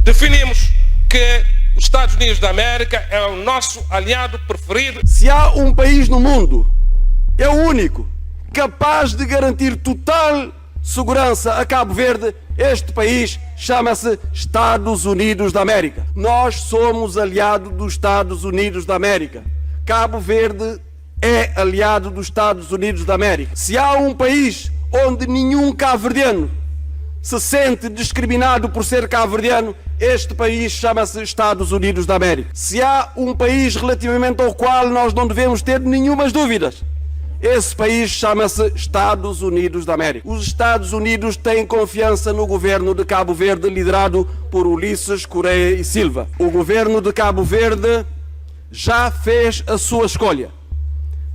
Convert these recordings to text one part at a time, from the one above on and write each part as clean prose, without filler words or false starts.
Definimos que os Estados Unidos da América é o nosso aliado preferido. Se há um país no mundo, é o único, capaz de garantir total segurança a Cabo Verde, este país chama-se Estados Unidos da América. Nós somos aliado dos Estados Unidos da América. Cabo Verde é aliado dos Estados Unidos da América. Se há um país onde nenhum cabo-verdiano se sente discriminado por ser cabo-verdiano, este país chama-se Estados Unidos da América. Se há um país relativamente ao qual nós não devemos ter nenhumas dúvidas, esse país chama-se Estados Unidos da América. Os Estados Unidos têm confiança no governo de Cabo Verde, liderado por Ulisses Correia e Silva. O governo de Cabo Verde já fez a sua escolha,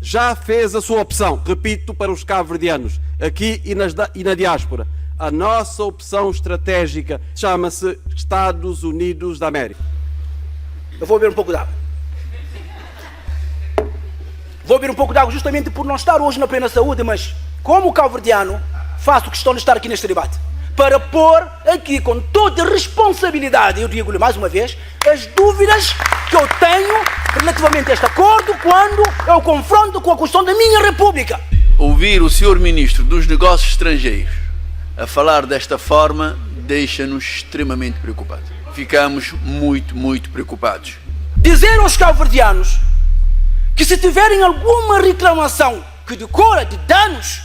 já fez a sua opção. Repito para os cabo-verdianos, aqui e na diáspora, a nossa opção estratégica chama-se Estados Unidos da América. Eu vou beber um pouco de água. Vou beber um pouco de água justamente por não estar hoje na plena saúde, mas como cabo-verdiano, faço questão de estar aqui neste debate para pôr aqui com toda responsabilidade, eu digo-lhe mais uma vez, as dúvidas que eu tenho relativamente a este acordo quando eu confronto com a questão da minha república. Ouvir o Sr. Ministro dos Negócios Estrangeiros a falar desta forma deixa-nos extremamente preocupados. Ficamos muito preocupados. Dizer aos cabo-verdianos que se tiverem alguma reclamação que decorra de danos,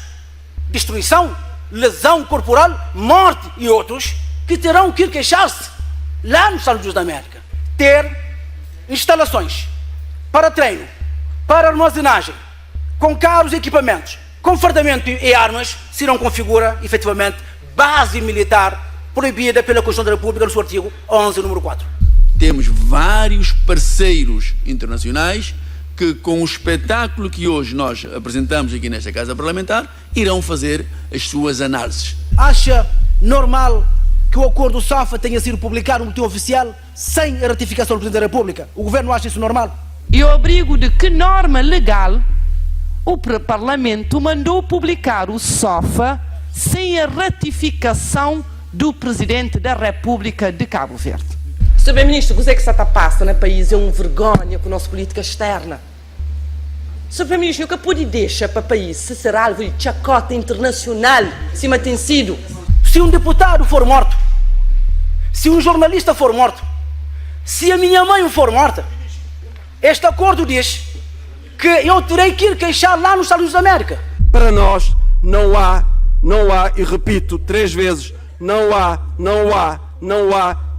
destruição, lesão corporal, morte e outros, que terão que ir queixar-se lá nos Estados Unidos da América. Ter instalações para treino, para armazenagem, com caros equipamentos, com fardamento e armas, se não configura, efetivamente, base militar proibida pela Constituição da República no seu artigo 11, número 4. Temos vários parceiros internacionais que, com o espetáculo que hoje nós apresentamos aqui nesta Casa Parlamentar, irão fazer as suas análises. Acha normal que o acordo SAFA tenha sido publicado no boletim oficial sem a ratificação do Presidente da República? O Governo acha isso normal? E ao abrigo de que norma legal o Parlamento mandou publicar o SOFA sem a ratificação do Presidente da República de Cabo Verde? Sr. Primeiro-Ministro, o que é que está a passar no país é uma vergonha com a nossa política externa. Sr. Primeiro-Ministro, o que pode deixar para o país se será alvo de chacota internacional, se tem sido? Se um deputado for morto, se um jornalista for morto, se a minha mãe for morta, este acordo diz que eu terei que ir queixar lá nos Estados Unidos da América. Para nós não há, e repito 3 vezes, não há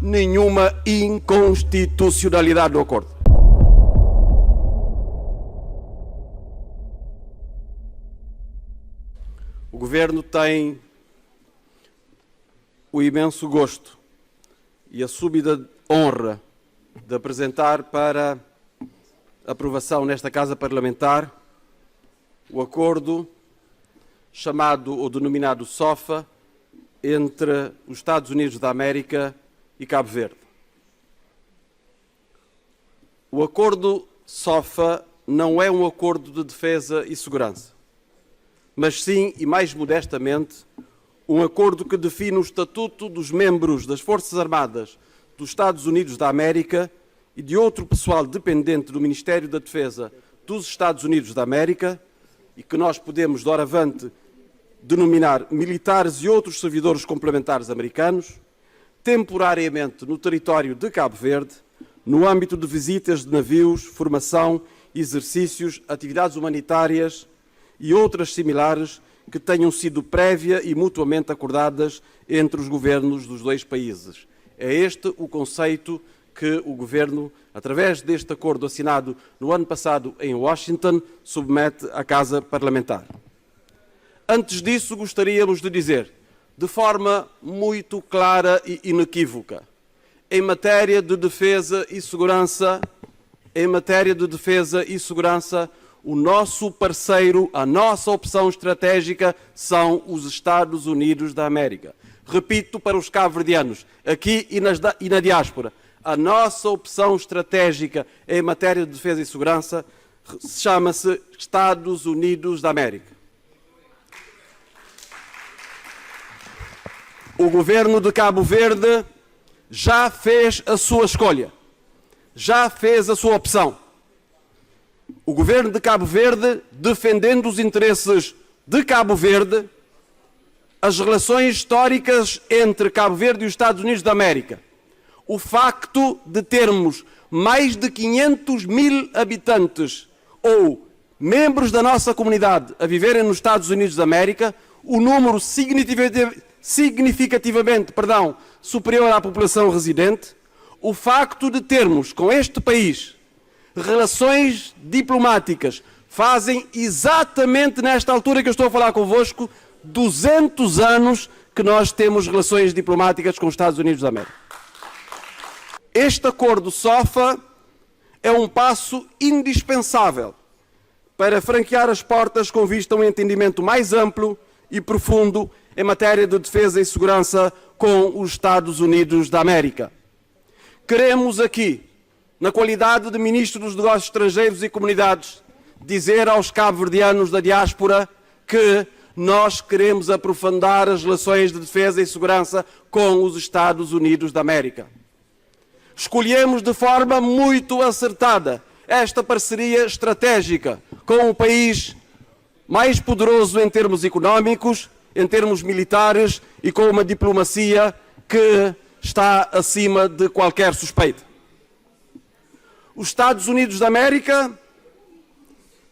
nenhuma inconstitucionalidade do acordo. O Governo tem o imenso gosto e a súbita honra de apresentar para aprovação nesta Casa Parlamentar o acordo chamado ou denominado SOFA entre os Estados Unidos da América e Cabo Verde. O acordo SOFA não é um acordo de defesa e segurança, mas sim, e mais modestamente, um acordo que define o estatuto dos membros das Forças Armadas dos Estados Unidos da América e de outro pessoal dependente do Ministério da Defesa dos Estados Unidos da América, e que nós podemos, doravante, denominar militares e outros servidores complementares americanos, temporariamente no território de Cabo Verde, no âmbito de visitas de navios, formação, exercícios, atividades humanitárias e outras similares que tenham sido prévia e mutuamente acordadas entre os governos dos 2 países. É este o conceito que o Governo, através deste acordo assinado no ano passado em Washington, submete à Casa Parlamentar. Antes disso, gostaríamos de dizer, de forma muito clara e inequívoca, em matéria de defesa e segurança, o nosso parceiro, a nossa opção estratégica são os Estados Unidos da América. Repito para os cabo-verdianos, aqui e na diáspora, a nossa opção estratégica em matéria de defesa e segurança chama-se Estados Unidos da América. O Governo de Cabo Verde já fez a sua escolha, já fez a sua opção. O governo de Cabo Verde, defendendo os interesses de Cabo Verde, as relações históricas entre Cabo Verde e os Estados Unidos da América, o facto de termos mais de 500 mil habitantes ou membros da nossa comunidade a viverem nos Estados Unidos da América, o número significativamente superior à população residente, o facto de termos com este país relações diplomáticas fazem exatamente nesta altura que eu estou a falar convosco 200 anos que nós temos relações diplomáticas com os Estados Unidos da América. Este acordo SOFA é um passo indispensável para franquear as portas com vista a um entendimento mais amplo e profundo em matéria de defesa e segurança com os Estados Unidos da América. Queremos aqui, na qualidade de Ministro dos Negócios Estrangeiros e Comunidades, dizer aos cabo-verdianos da diáspora que nós queremos aprofundar as relações de defesa e segurança com os Estados Unidos da América. Escolhemos de forma muito acertada esta parceria estratégica com o país mais poderoso em termos económicos, em termos militares e com uma diplomacia que está acima de qualquer suspeita. Os Estados Unidos da América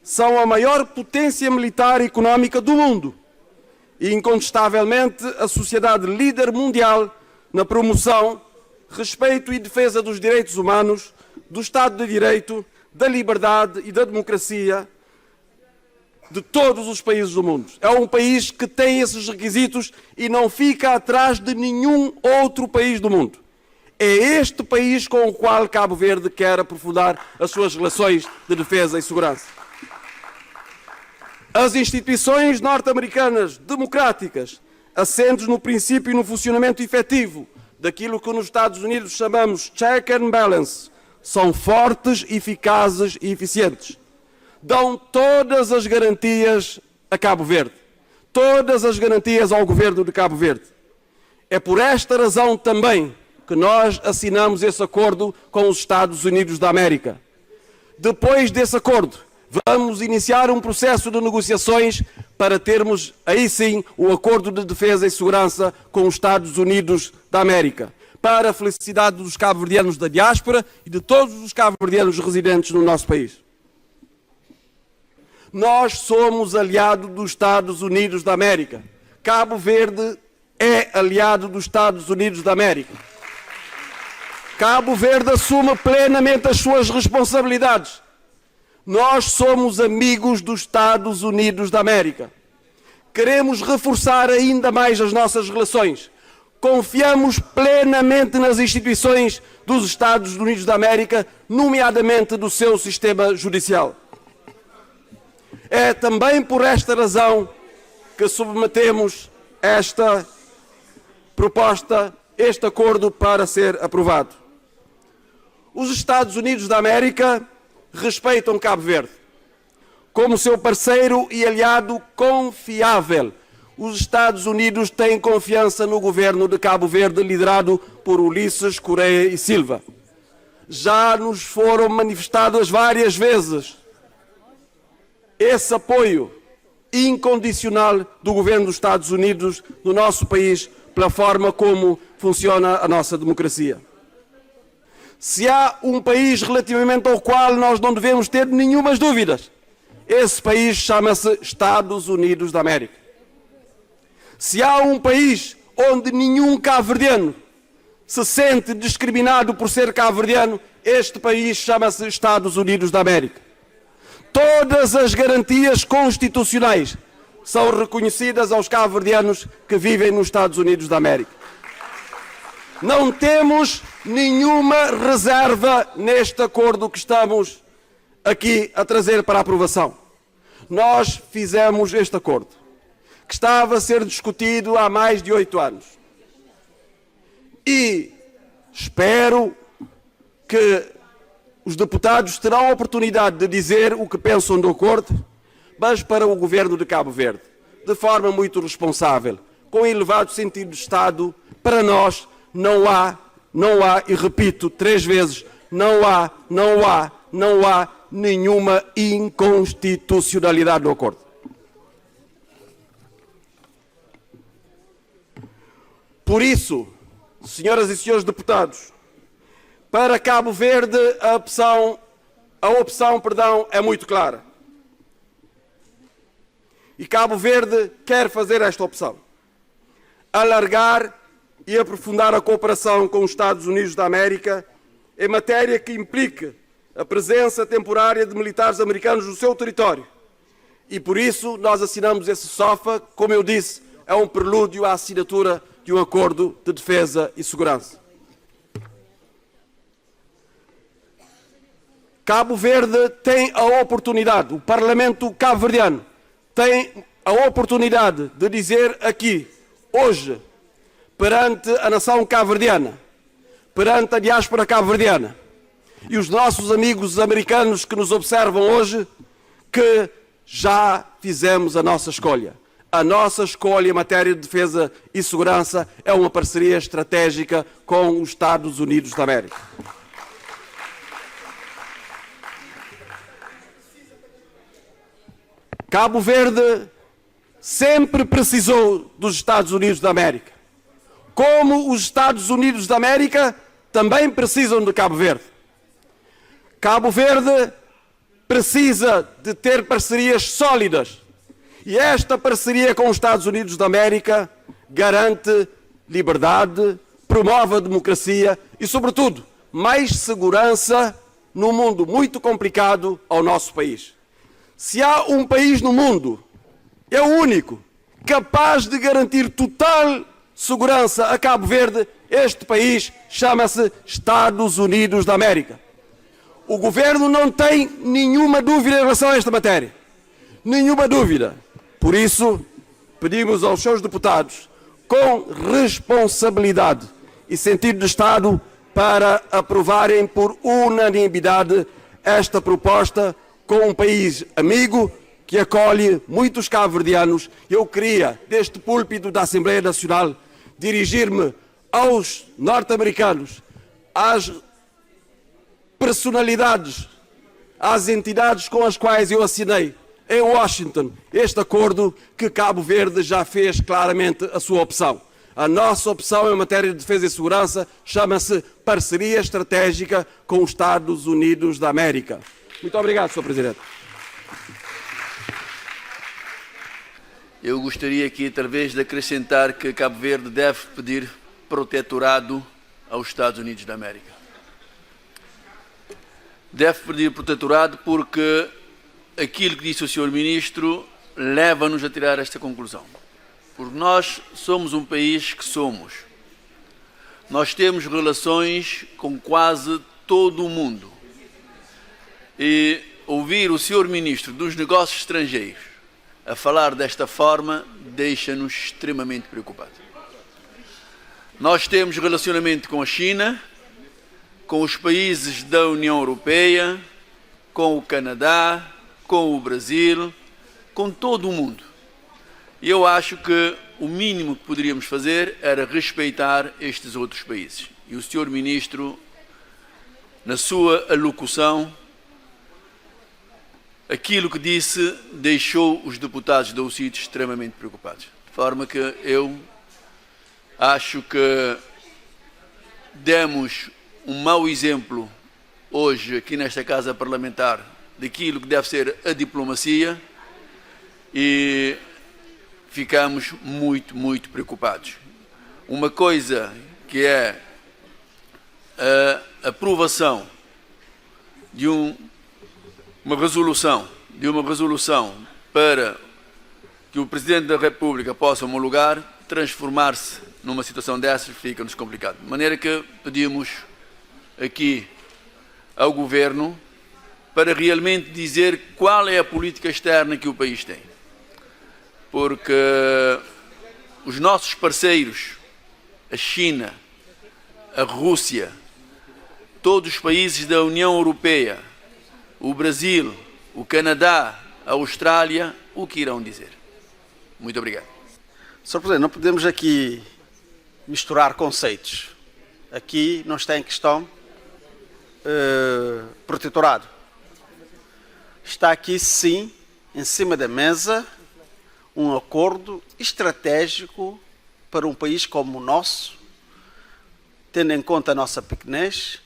são a maior potência militar e económica do mundo e, incontestavelmente, a sociedade líder mundial na promoção, respeito e defesa dos direitos humanos, do Estado de Direito, da liberdade e da democracia de todos os países do mundo. É um país que tem esses requisitos e não fica atrás de nenhum outro país do mundo. É este país com o qual Cabo Verde quer aprofundar as suas relações de defesa e segurança. As instituições norte-americanas democráticas, assentes no princípio e no funcionamento efetivo daquilo que nos Estados Unidos chamamos check and balance, são fortes, eficazes e eficientes. Dão todas as garantias a Cabo Verde, todas as garantias ao governo de Cabo Verde. É por esta razão também que nós assinamos esse acordo com os Estados Unidos da América. Depois desse acordo, vamos iniciar um processo de negociações para termos, aí sim, o acordo de defesa e segurança com os Estados Unidos da América, para a felicidade dos cabo-verdianos da diáspora e de todos os cabo-verdianos residentes no nosso país. Nós somos aliados dos Estados Unidos da América. Cabo Verde é aliado dos Estados Unidos da América. Cabo Verde assume plenamente as suas responsabilidades. Nós somos amigos dos Estados Unidos da América. Queremos reforçar ainda mais as nossas relações. Confiamos plenamente nas instituições dos Estados Unidos da América, nomeadamente do seu sistema judicial. É também por esta razão que submetemos esta proposta, este acordo, para ser aprovado. Os Estados Unidos da América respeitam Cabo Verde como seu parceiro e aliado confiável. Os Estados Unidos têm confiança no governo de Cabo Verde, liderado por Ulisses Correia e Silva. Já nos foram manifestadas várias vezes esse apoio incondicional do governo dos Estados Unidos no nosso país, pela forma como funciona a nossa democracia. Se há um país relativamente ao qual nós não devemos ter nenhumas dúvidas, esse país chama-se Estados Unidos da América. Se há um país onde nenhum cabo-verdiano se sente discriminado por ser cabo-verdiano, este país chama-se Estados Unidos da América. Todas as garantias constitucionais são reconhecidas aos cabo-verdianos que vivem nos Estados Unidos da América. Não temos nenhuma reserva neste acordo que estamos aqui a trazer para a aprovação. Nós fizemos este acordo, que estava a ser discutido há mais de 8 anos. E espero que os deputados terão a oportunidade de dizer o que pensam do acordo, mas para o governo de Cabo Verde, de forma muito responsável, com elevado sentido de Estado, para nós não há não há, e repito 3 vezes, não há nenhuma inconstitucionalidade no acordo. Por isso, senhoras e senhores deputados, para Cabo Verde a opção é muito clara. E Cabo Verde quer fazer esta opção. Alargar e aprofundar a cooperação com os Estados Unidos da América em matéria que implique a presença temporária de militares americanos no seu território. E por isso nós assinamos esse SOFA, como eu disse, é um prelúdio à assinatura de um acordo de defesa e segurança. Cabo Verde tem a oportunidade, o Parlamento cabo-verdiano tem a oportunidade de dizer aqui, hoje, perante a nação cabo-verdiana, perante a diáspora cabo-verdiana e os nossos amigos americanos que nos observam hoje, que já fizemos a nossa escolha. A nossa escolha em matéria de defesa e segurança é uma parceria estratégica com os Estados Unidos da América. Cabo Verde sempre precisou dos Estados Unidos da América. Como os Estados Unidos da América também precisam de Cabo Verde. Cabo Verde precisa de ter parcerias sólidas. E esta parceria com os Estados Unidos da América garante liberdade, promove a democracia e, sobretudo, mais segurança num mundo muito complicado ao nosso país. Se há um país no mundo, é o único, capaz de garantir total segurança a Cabo Verde, este país chama-se Estados Unidos da América. O governo não tem nenhuma dúvida em relação a esta matéria. Nenhuma dúvida. Por isso, pedimos aos seus deputados, com responsabilidade e sentido de Estado, para aprovarem por unanimidade esta proposta com um país amigo que acolhe muitos cabo-verdianos. Eu queria, deste púlpito da Assembleia Nacional, dirigir-me aos norte-americanos, às personalidades, às entidades com as quais eu assinei em Washington este acordo, que Cabo Verde já fez claramente a sua opção. A nossa opção em matéria de defesa e segurança chama-se Parceria Estratégica com os Estados Unidos da América. Muito obrigado, Sr. Presidente. Eu gostaria aqui, talvez, de acrescentar que Cabo Verde deve pedir protetorado aos Estados Unidos da América. Deve pedir protetorado porque aquilo que disse o Sr. Ministro leva-nos a tirar esta conclusão. Porque nós somos um país que somos. Nós temos relações com quase todo o mundo. E ouvir o Sr. Ministro dos Negócios Estrangeiros a falar desta forma deixa-nos extremamente preocupados. Nós temos relacionamento com a China, com os países da União Europeia, com o Canadá, com o Brasil, com todo o mundo. E eu acho que o mínimo que poderíamos fazer era respeitar estes outros países. E o Sr. Ministro, na sua alocução, aquilo que disse deixou os deputados da UCIT extremamente preocupados. De forma que eu acho que demos um mau exemplo hoje aqui nesta Casa Parlamentar daquilo que deve ser a diplomacia e ficamos muito, muito preocupados. Uma coisa que é a aprovação de uma resolução para que o Presidente da República possa homologar, transformar-se numa situação dessas fica-nos complicado. De maneira que pedimos aqui ao Governo para realmente dizer qual é a política externa que o país tem. Porque os nossos parceiros, a China, a Rússia, todos os países da União Europeia, o Brasil, o Canadá, a Austrália, o que irão dizer? Muito obrigado. Sr. Presidente, não podemos aqui misturar conceitos. aqui não está em questão protetorado. Está aqui, sim, em cima da mesa, um acordo estratégico para um país como o nosso, tendo em conta a nossa pequenez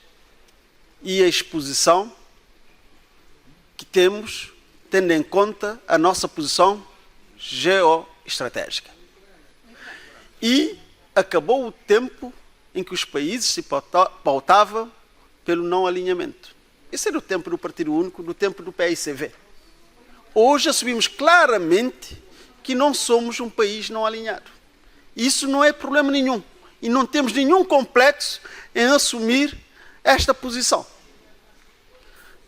e a exposição que temos, tendo em conta a nossa posição geoestratégica. E acabou o tempo em que os países se pautavam pelo não alinhamento. Esse era o tempo do Partido Único, do tempo do PICV. Hoje assumimos claramente que não somos um país não alinhado. Isso não é problema nenhum. E não temos nenhum complexo em assumir esta posição.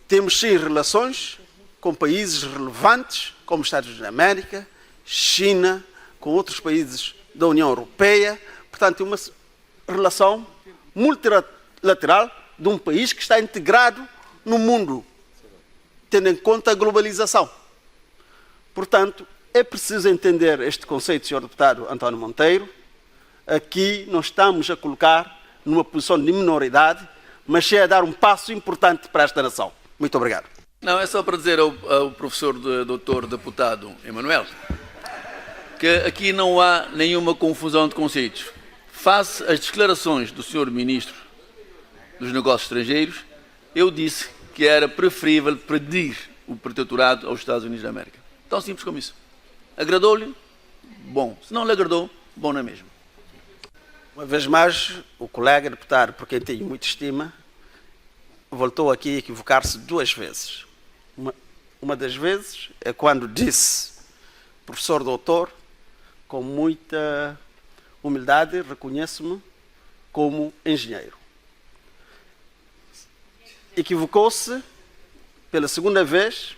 Temos sim relações com países relevantes, como Estados Unidos da América, China, com outros países da União Europeia. Portanto, é uma relação multilateral de um país que está integrado no mundo, tendo em conta a globalização. Portanto, é preciso entender este conceito, Sr. Deputado António Monteiro. Aqui não estamos a colocar numa posição de minoridade, mas é a dar um passo importante para esta nação. Muito obrigado. Não, é só para dizer ao professor doutor deputado Emanuel que aqui não há nenhuma confusão de conceitos. Face às declarações do Sr. Ministro dos Negócios Estrangeiros, eu disse que era preferível pedir o protetorado aos Estados Unidos da América. Tão simples como isso. Agradou-lhe? Bom. Se não lhe agradou, bom não é mesmo. Uma vez mais, o colega deputado, por quem tenho muita estima, voltou aqui a equivocar-se 2 vezes. Uma das vezes é quando disse, professor doutor, com muita humildade, reconheço-me como engenheiro. Equivocou-se pela segunda vez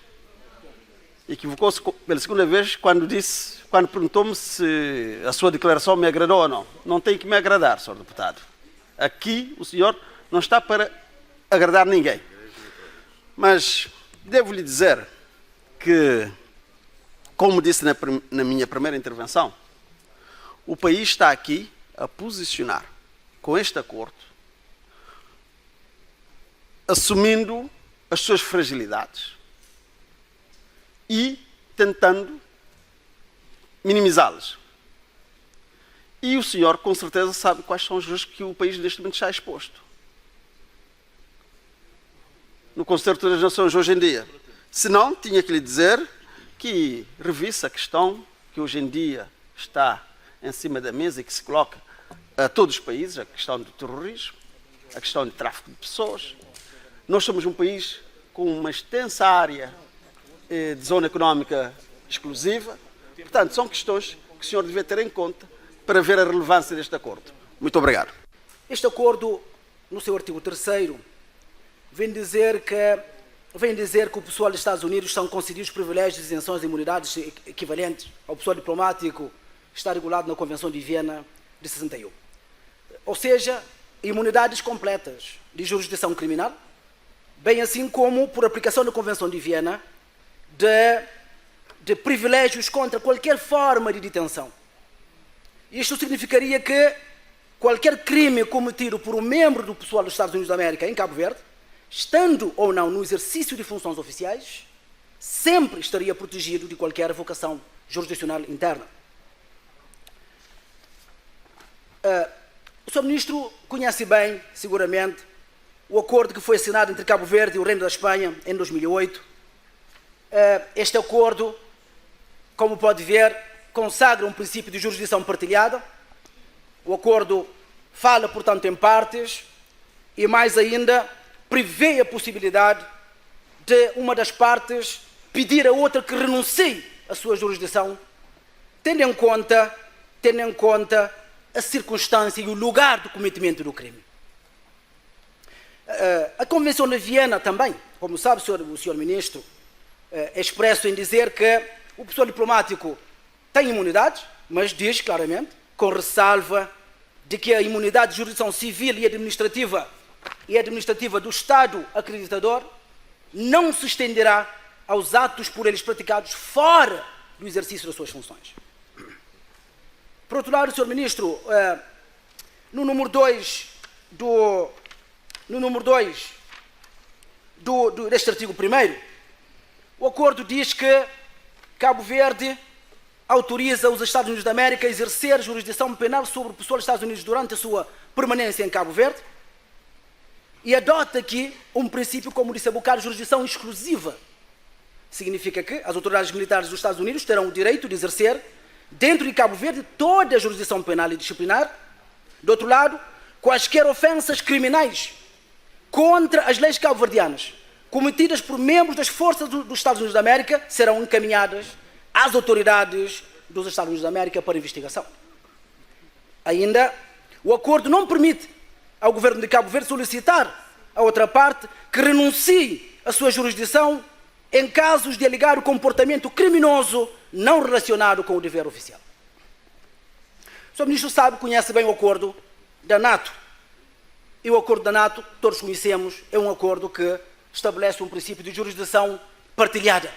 quando perguntou-me se a sua declaração me agradou ou não. Não tem que me agradar, Sr. Deputado. Aqui o senhor não está para agradar ninguém. Mas devo lhe dizer que, como disse na minha primeira intervenção, o país está aqui a posicionar com este acordo, assumindo as suas fragilidades e tentando minimizá-las. E o senhor, com certeza, sabe quais são os riscos que o país neste momento está exposto. No Concerto das Nações hoje em dia. Se não, tinha que lhe dizer que revisse a questão que hoje em dia está em cima da mesa e que se coloca a todos os países, a questão do terrorismo, a questão do tráfico de pessoas. Nós somos um país com uma extensa área de zona económica exclusiva. Portanto, são questões que o senhor devia ter em conta para ver a relevância deste acordo. Muito obrigado. Este acordo, no seu artigo 3º, vem dizer que o pessoal dos Estados Unidos são concedidos privilégios, isenções e imunidades equivalentes ao pessoal diplomático que está regulado na Convenção de Viena de 61. Ou seja, imunidades completas de jurisdição criminal, bem assim como, por aplicação da Convenção de Viena, de privilégios contra qualquer forma de detenção. Isto significaria que qualquer crime cometido por um membro do pessoal dos Estados Unidos da América em Cabo Verde, estando ou não no exercício de funções oficiais, sempre estaria protegido de qualquer revocação jurisdicional interna. O Sr. Ministro conhece bem, seguramente, o acordo que foi assinado entre Cabo Verde e o Reino da Espanha em 2008. Este acordo, como pode ver, consagra um princípio de jurisdição partilhada. O acordo fala, portanto, em partes e, mais ainda, prevê a possibilidade de uma das partes pedir a outra que renuncie à sua jurisdição, tendo em conta a circunstância e o lugar do cometimento do crime. A Convenção de Viena também, como sabe o Sr. Ministro, é expresso em dizer que o pessoal diplomático tem imunidade, mas diz claramente, com ressalva de que a imunidade de jurisdição civil e administrativa do Estado acreditador não se estenderá aos atos por eles praticados fora do exercício das suas funções. Por outro lado, Sr. Ministro, no número 2 no número 2 deste artigo 1º, o acordo diz que Cabo Verde autoriza os Estados Unidos da América a exercer jurisdição penal sobre pessoas dos Estados Unidos durante a sua permanência em Cabo Verde e adota aqui um princípio, como disse há bocado, jurisdição exclusiva. Significa que as autoridades militares dos Estados Unidos terão o direito de exercer, dentro de Cabo Verde, toda a jurisdição penal e disciplinar. Do outro lado, quaisquer ofensas criminais contra as leis cabo-verdianas cometidas por membros das forças dos Estados Unidos da América serão encaminhadas às autoridades dos Estados Unidos da América para investigação. Ainda, o acordo não permite ao governo de Cabo Verde solicitar a outra parte que renuncie à sua jurisdição em casos de alegar comportamento criminoso não relacionado com o dever oficial. O Sr. Ministro sabe, conhece bem o acordo da NATO. E o acordo da NATO, todos conhecemos, é um acordo que estabelece um princípio de jurisdição partilhada.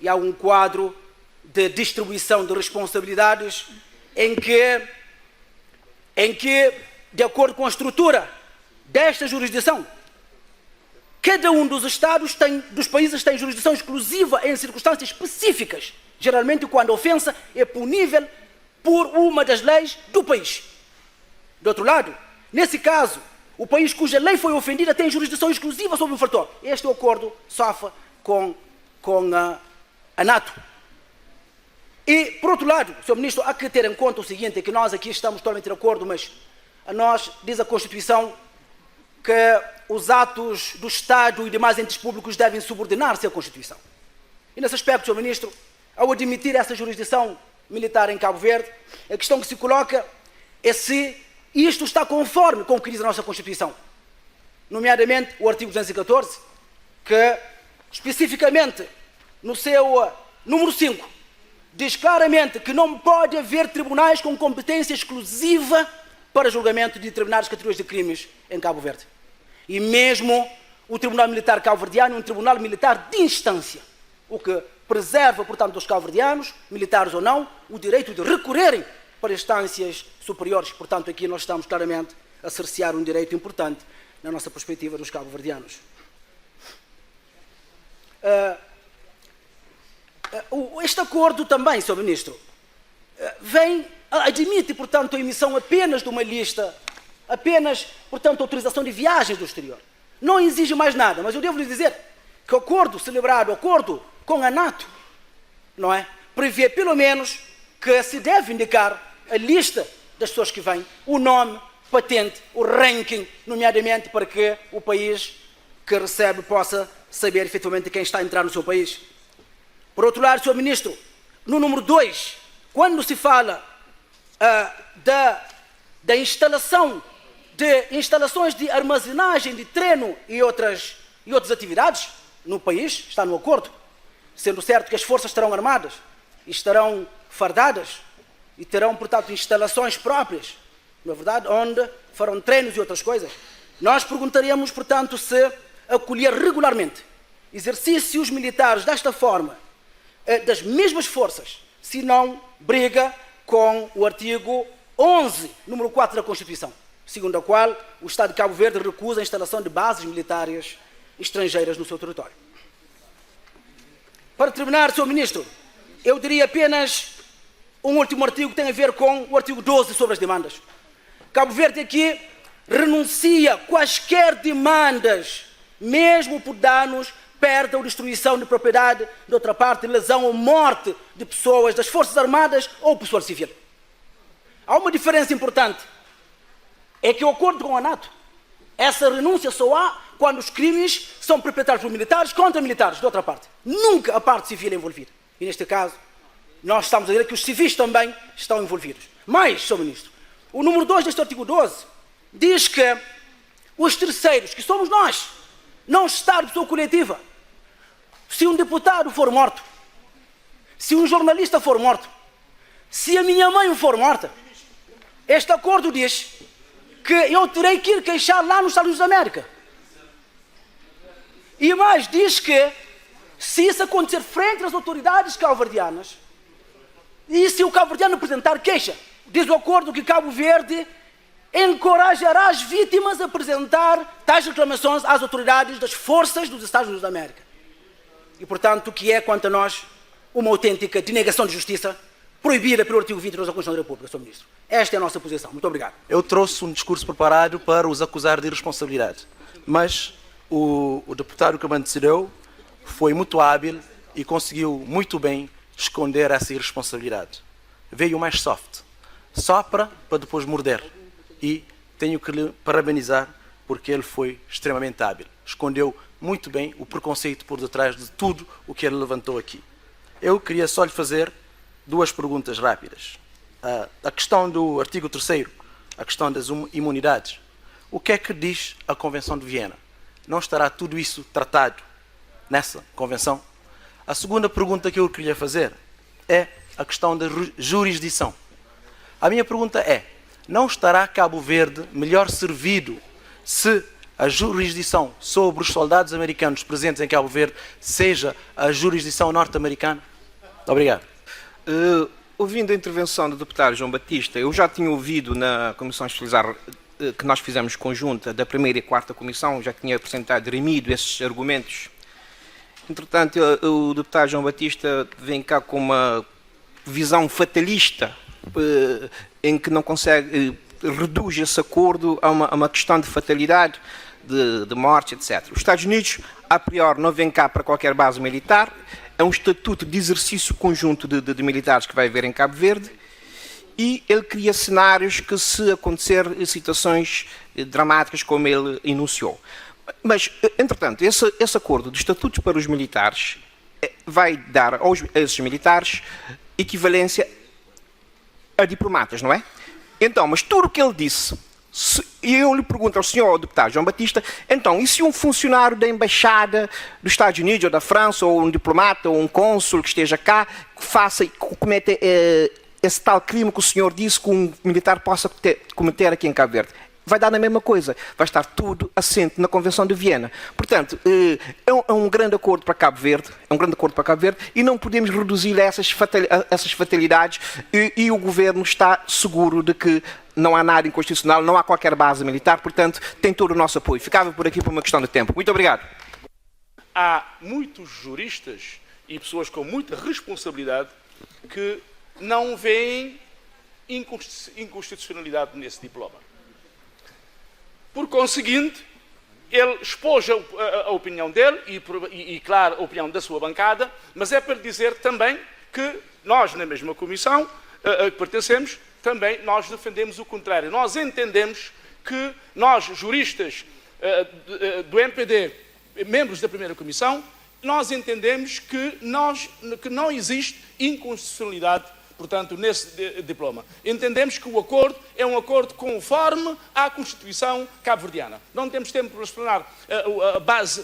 E há um quadro de distribuição de responsabilidades em que, de acordo com a estrutura desta jurisdição, cada um dos dos países tem jurisdição exclusiva em circunstâncias específicas, geralmente quando a ofensa é punível por uma das leis do país. Do outro lado, nesse caso, o país cuja lei foi ofendida tem jurisdição exclusiva sobre o infrator. Este é o acordo SOFA com a NATO. E, por outro lado, Sr. Ministro, há que ter em conta o seguinte, é que nós aqui estamos totalmente de acordo, mas a nós diz a Constituição que os atos do Estado e demais entes públicos devem subordinar-se à Constituição. E nesse aspecto, Sr. Ministro, ao admitir essa jurisdição militar em Cabo Verde, a questão que se coloca é se isto está conforme com o que diz a nossa Constituição. Nomeadamente o artigo 214, que especificamente no seu número 5, diz claramente que não pode haver tribunais com competência exclusiva para julgamento de determinadas categorias de crimes em Cabo Verde. E mesmo o Tribunal Militar Cabo-Verdiano é um tribunal militar de instância, o que preserva, portanto, aos cabo-verdianos, militares ou não, o direito de recorrerem para instâncias superiores. Portanto, aqui nós estamos claramente a cercear um direito importante na nossa perspectiva dos cabo-verdianos. Este acordo também, Sr. Ministro, admite, portanto, a emissão apenas de uma lista, apenas, portanto, a autorização de viagens do exterior. Não exige mais nada, mas eu devo lhe dizer que o acordo celebrado, o acordo com a NATO, não é? Prevê pelo menos que se deve indicar a lista das pessoas que vêm, o nome, patente, o ranking, nomeadamente para que o país que recebe possa saber efetivamente quem está a entrar no seu país. Por outro lado, Sr. Ministro, no número 2, quando se fala da instalações de armazenagem, de treino e outras atividades no país, está no acordo, sendo certo que as forças estarão armadas e estarão fardadas e terão, portanto, instalações próprias, na verdade, onde farão treinos e outras coisas. Nós perguntaríamos, portanto, se acolher regularmente exercícios militares desta forma, das mesmas forças, se não briga com o artigo 11, número 4 da Constituição, segundo a qual o Estado de Cabo Verde recusa a instalação de bases militares estrangeiras no seu território. Para terminar, Sr. Ministro, eu diria apenas um último artigo que tem a ver com o artigo 12 sobre as demandas. Cabo Verde aqui renuncia quaisquer demandas, mesmo por danos, perda ou destruição de propriedade, de outra parte, lesão ou morte de pessoas das Forças Armadas ou pessoal civil. Há uma diferença importante, é que o acordo com a NATO, essa renúncia só há quando os crimes são perpetrados por militares contra militares, de outra parte. Nunca a parte civil é envolvida. E neste caso, nós estamos a dizer que os civis também estão envolvidos. Mas, Sr. Ministro, o número 2 deste artigo 12 diz que os terceiros, que somos nós, não Estado de pessoa coletiva, se um deputado for morto, se um jornalista for morto, se a minha mãe for morta, este acordo diz que eu terei que ir queixar lá nos Estados Unidos da América. E mais, diz que se isso acontecer frente às autoridades cabo-verdianas, e se o cabo-verdiano apresentar queixa, diz o acordo que Cabo Verde encorajará as vítimas a apresentar tais reclamações às autoridades das forças dos Estados Unidos da América. E, portanto, o que é, quanto a nós, uma autêntica denegação de justiça proibida pelo artigo 22 da Constituição da República, Sr. Ministro. Esta é a nossa posição. Muito obrigado. Eu trouxe um discurso preparado para os acusar de irresponsabilidade, mas o deputado que me antecedeu foi muito hábil e conseguiu muito bem esconder essa irresponsabilidade. Veio mais soft, sopra para depois morder. E tenho que lhe parabenizar porque ele foi extremamente hábil. Escondeu muito bem o preconceito por detrás de tudo o que ele levantou aqui. Eu queria só lhe fazer duas perguntas rápidas. A questão do artigo 3º, a questão das imunidades. O que é que diz a Convenção de Viena? Não estará tudo isso tratado nessa Convenção? A segunda pergunta que eu queria fazer é a questão da jurisdição. A minha pergunta é, não estará Cabo Verde melhor servido se a jurisdição sobre os soldados americanos presentes em Cabo Verde seja a jurisdição norte-americana? Obrigado. Ouvindo a intervenção do deputado João Batista, eu já tinha ouvido na comissão especializada que nós fizemos conjunta da primeira e quarta comissão, já tinha apresentado, remido esses argumentos. Entretanto, o deputado João Batista vem cá com uma visão fatalista, em que não consegue, reduz esse acordo a uma questão de fatalidade, de morte, etc. Os Estados Unidos, a priori, não vêm cá para qualquer base militar, é um estatuto de exercício conjunto de militares que vai haver em Cabo Verde, e ele cria cenários que, se acontecer situações dramáticas como ele enunciou. Mas, entretanto, esse acordo de estatutos para os militares vai dar a esses militares equivalência a diplomatas, não é? Então, mas tudo o que ele disse, e eu lhe pergunto ao senhor deputado João Batista, então, e se um funcionário da embaixada dos Estados Unidos ou da França, ou um diplomata, ou um cônsul que esteja cá, que cometa esse tal crime que o senhor disse que um militar possa cometer aqui em Cabo Verde? Vai dar na mesma coisa, vai estar tudo assente na Convenção de Viena. Portanto, é um grande acordo para Cabo Verde, e não podemos reduzir essas fatalidades, e o governo está seguro de que não há nada inconstitucional, não há qualquer base militar, portanto, tem todo o nosso apoio. Ficava por aqui por uma questão de tempo. Muito obrigado. Há muitos juristas e pessoas com muita responsabilidade que não veem inconstitucionalidade nesse diploma. Por conseguinte, ele expôs a opinião dele e, claro, a opinião da sua bancada, mas é para dizer também que nós, na mesma comissão a que pertencemos, também nós defendemos o contrário. Nós entendemos que nós, juristas do MPD, membros da primeira comissão, nós entendemos que não existe inconstitucionalidade, portanto, nesse diploma. Entendemos que o acordo é um acordo conforme à Constituição cabo-verdiana. Não temos tempo para explanar a base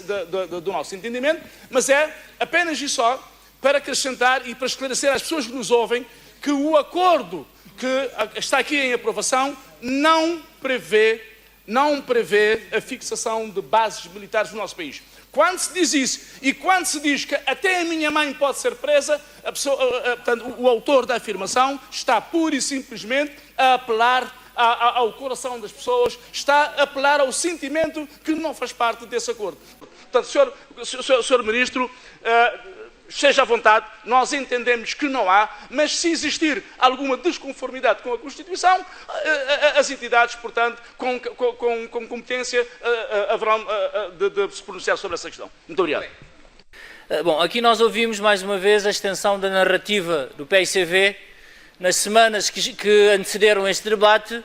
do nosso entendimento, mas é apenas e só para acrescentar e para esclarecer às pessoas que nos ouvem que o acordo que está aqui em aprovação não prevê a fixação de bases militares no nosso país. Quando se diz isso e quando se diz que até a minha mãe pode ser presa, portanto, o autor da afirmação está pura e simplesmente a apelar ao coração das pessoas, está a apelar ao sentimento que não faz parte desse acordo. Portanto, Sr. Ministro, esteja à vontade, nós entendemos que não há, mas se existir alguma desconformidade com a Constituição, as entidades, portanto, com competência, haverão de se pronunciar sobre essa questão. Muito obrigado. Bom, aqui nós ouvimos mais uma vez a extensão da narrativa do PICV nas semanas que antecederam este debate,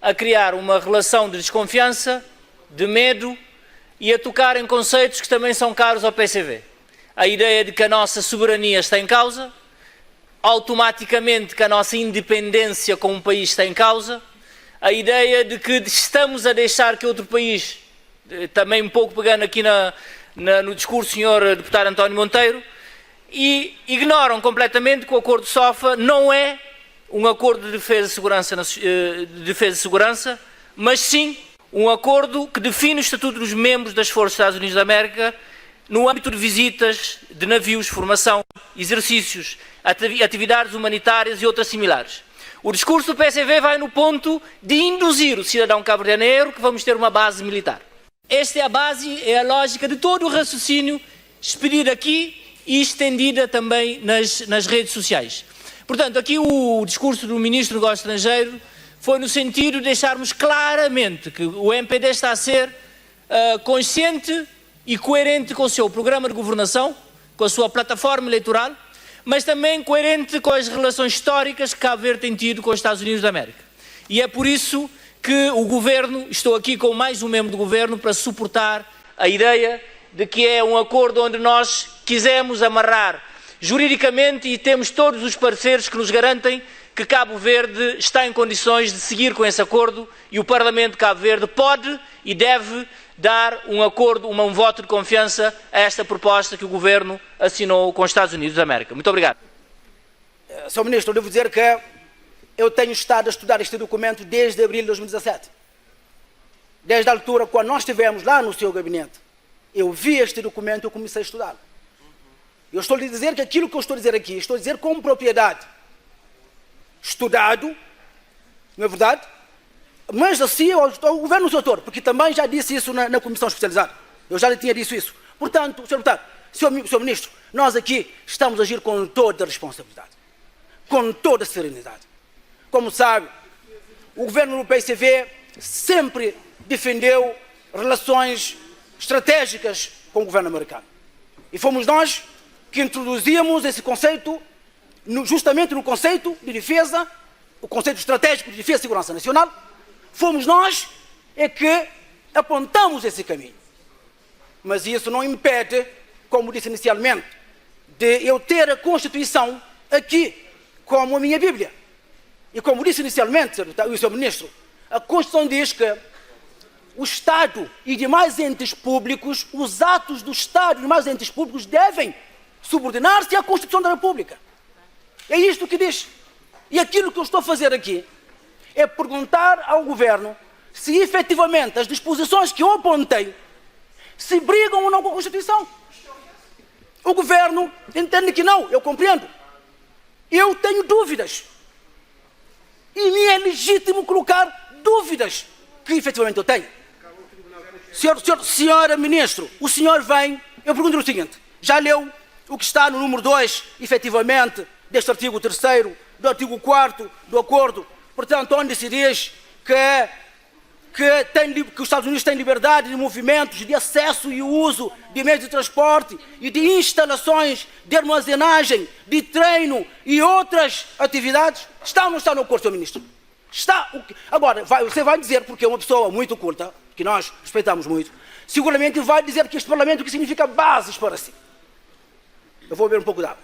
a criar uma relação de desconfiança, de medo e a tocar em conceitos que também são caros ao PICV. A ideia de que a nossa soberania está em causa, automaticamente que a nossa independência como país está em causa, a ideia de que estamos a deixar que outro país, também um pouco pegando aqui no discurso do Sr. Deputado António Monteiro, e ignoram completamente que o acordo SOFA não é um acordo de defesa e segurança, mas sim um acordo que define o estatuto dos membros das Forças dos Estados Unidos da América no âmbito de visitas de navios, formação, exercícios, atividades humanitárias e outras similares. O discurso do PCV vai no ponto de induzir o cidadão cabo-verdiano a erro que vamos ter uma base militar. Esta é a base, é a lógica de todo o raciocínio expedido aqui e estendida também nas redes sociais. Portanto, aqui o discurso do Ministro dos Negócios Estrangeiros foi no sentido de deixarmos claramente que o MPD está a ser consciente e coerente com o seu programa de governação, com a sua plataforma eleitoral, mas também coerente com as relações históricas que Cabo Verde tem tido com os Estados Unidos da América. E é por isso que o Governo, estou aqui com mais um membro do Governo para suportar a ideia de que é um acordo onde nós quisemos amarrar juridicamente e temos todos os parceiros que nos garantem que Cabo Verde está em condições de seguir com esse acordo e o Parlamento de Cabo Verde pode e deve dar um acordo, um voto de confiança a esta proposta que o Governo assinou com os Estados Unidos da América. Muito obrigado. Sr. Ministro, eu devo dizer que eu tenho estado a estudar este documento desde abril de 2017. Desde a altura, quando nós estivemos lá no seu gabinete, eu vi este documento e eu comecei a estudá-lo. Eu estou a lhe dizer que aquilo que eu estou a dizer aqui, estou a dizer com propriedade. Estudado, não é verdade? Mas assim, o governo do autor, porque também já disse isso na comissão especializada. Eu já lhe tinha dito isso. Portanto, Sr. Deputado, Sr. Ministro, nós aqui estamos a agir com toda a responsabilidade, com toda a serenidade. Como sabe, o governo do PCV sempre defendeu relações estratégicas com o governo americano. E fomos nós que introduzíamos esse conceito, justamente no conceito de defesa, o conceito estratégico de defesa e segurança nacional. Fomos nós que apontamos esse caminho. Mas isso não impede, como disse inicialmente, de eu ter a Constituição aqui como a minha Bíblia. E como disse inicialmente o Sr. Ministro, a Constituição diz que o Estado e demais entes públicos, os atos do Estado e demais entes públicos devem subordinar-se à Constituição da República. É isto que diz. E aquilo que eu estou a fazer aqui é perguntar ao Governo se efetivamente as disposições que eu apontei se brigam ou não com a Constituição. O Governo entende que não, eu compreendo. Eu tenho dúvidas. E me é legítimo colocar dúvidas que efetivamente eu tenho. Senhora Ministro, o senhor vem, eu pergunto-lhe o seguinte, já leu o que está no número 2, efetivamente, deste artigo 3º, do artigo 4º do acordo, portanto, onde se diz que os Estados Unidos têm liberdade de movimentos, de acesso e uso de meios de transporte e de instalações de armazenagem, de treino e outras atividades? Está ou não está no acordo, Sr. Ministro? Está. Agora, você vai dizer, porque é uma pessoa muito culta, que nós respeitamos muito, seguramente vai dizer que este Parlamento o que significa bases para si. Eu vou beber um pouco de água.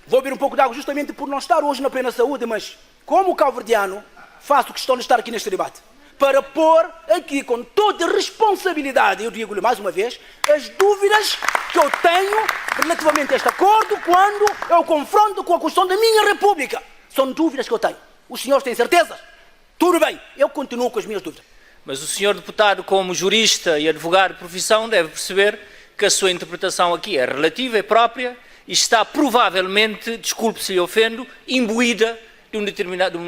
Vou beber um pouco de água justamente por não estar hoje na plena saúde, mas como cabo-verdiano, faço questão de estar aqui neste debate, para pôr aqui com toda a responsabilidade, eu digo-lhe mais uma vez, as dúvidas que eu tenho relativamente a este acordo quando eu confronto com a Constituição da minha República. São dúvidas que eu tenho. Os senhores têm certeza? Tudo bem, eu continuo com as minhas dúvidas. Mas o senhor deputado, como jurista e advogado de profissão, deve perceber que a sua interpretação aqui é relativa, é própria e está provavelmente, desculpe se lhe ofendo, imbuída de uma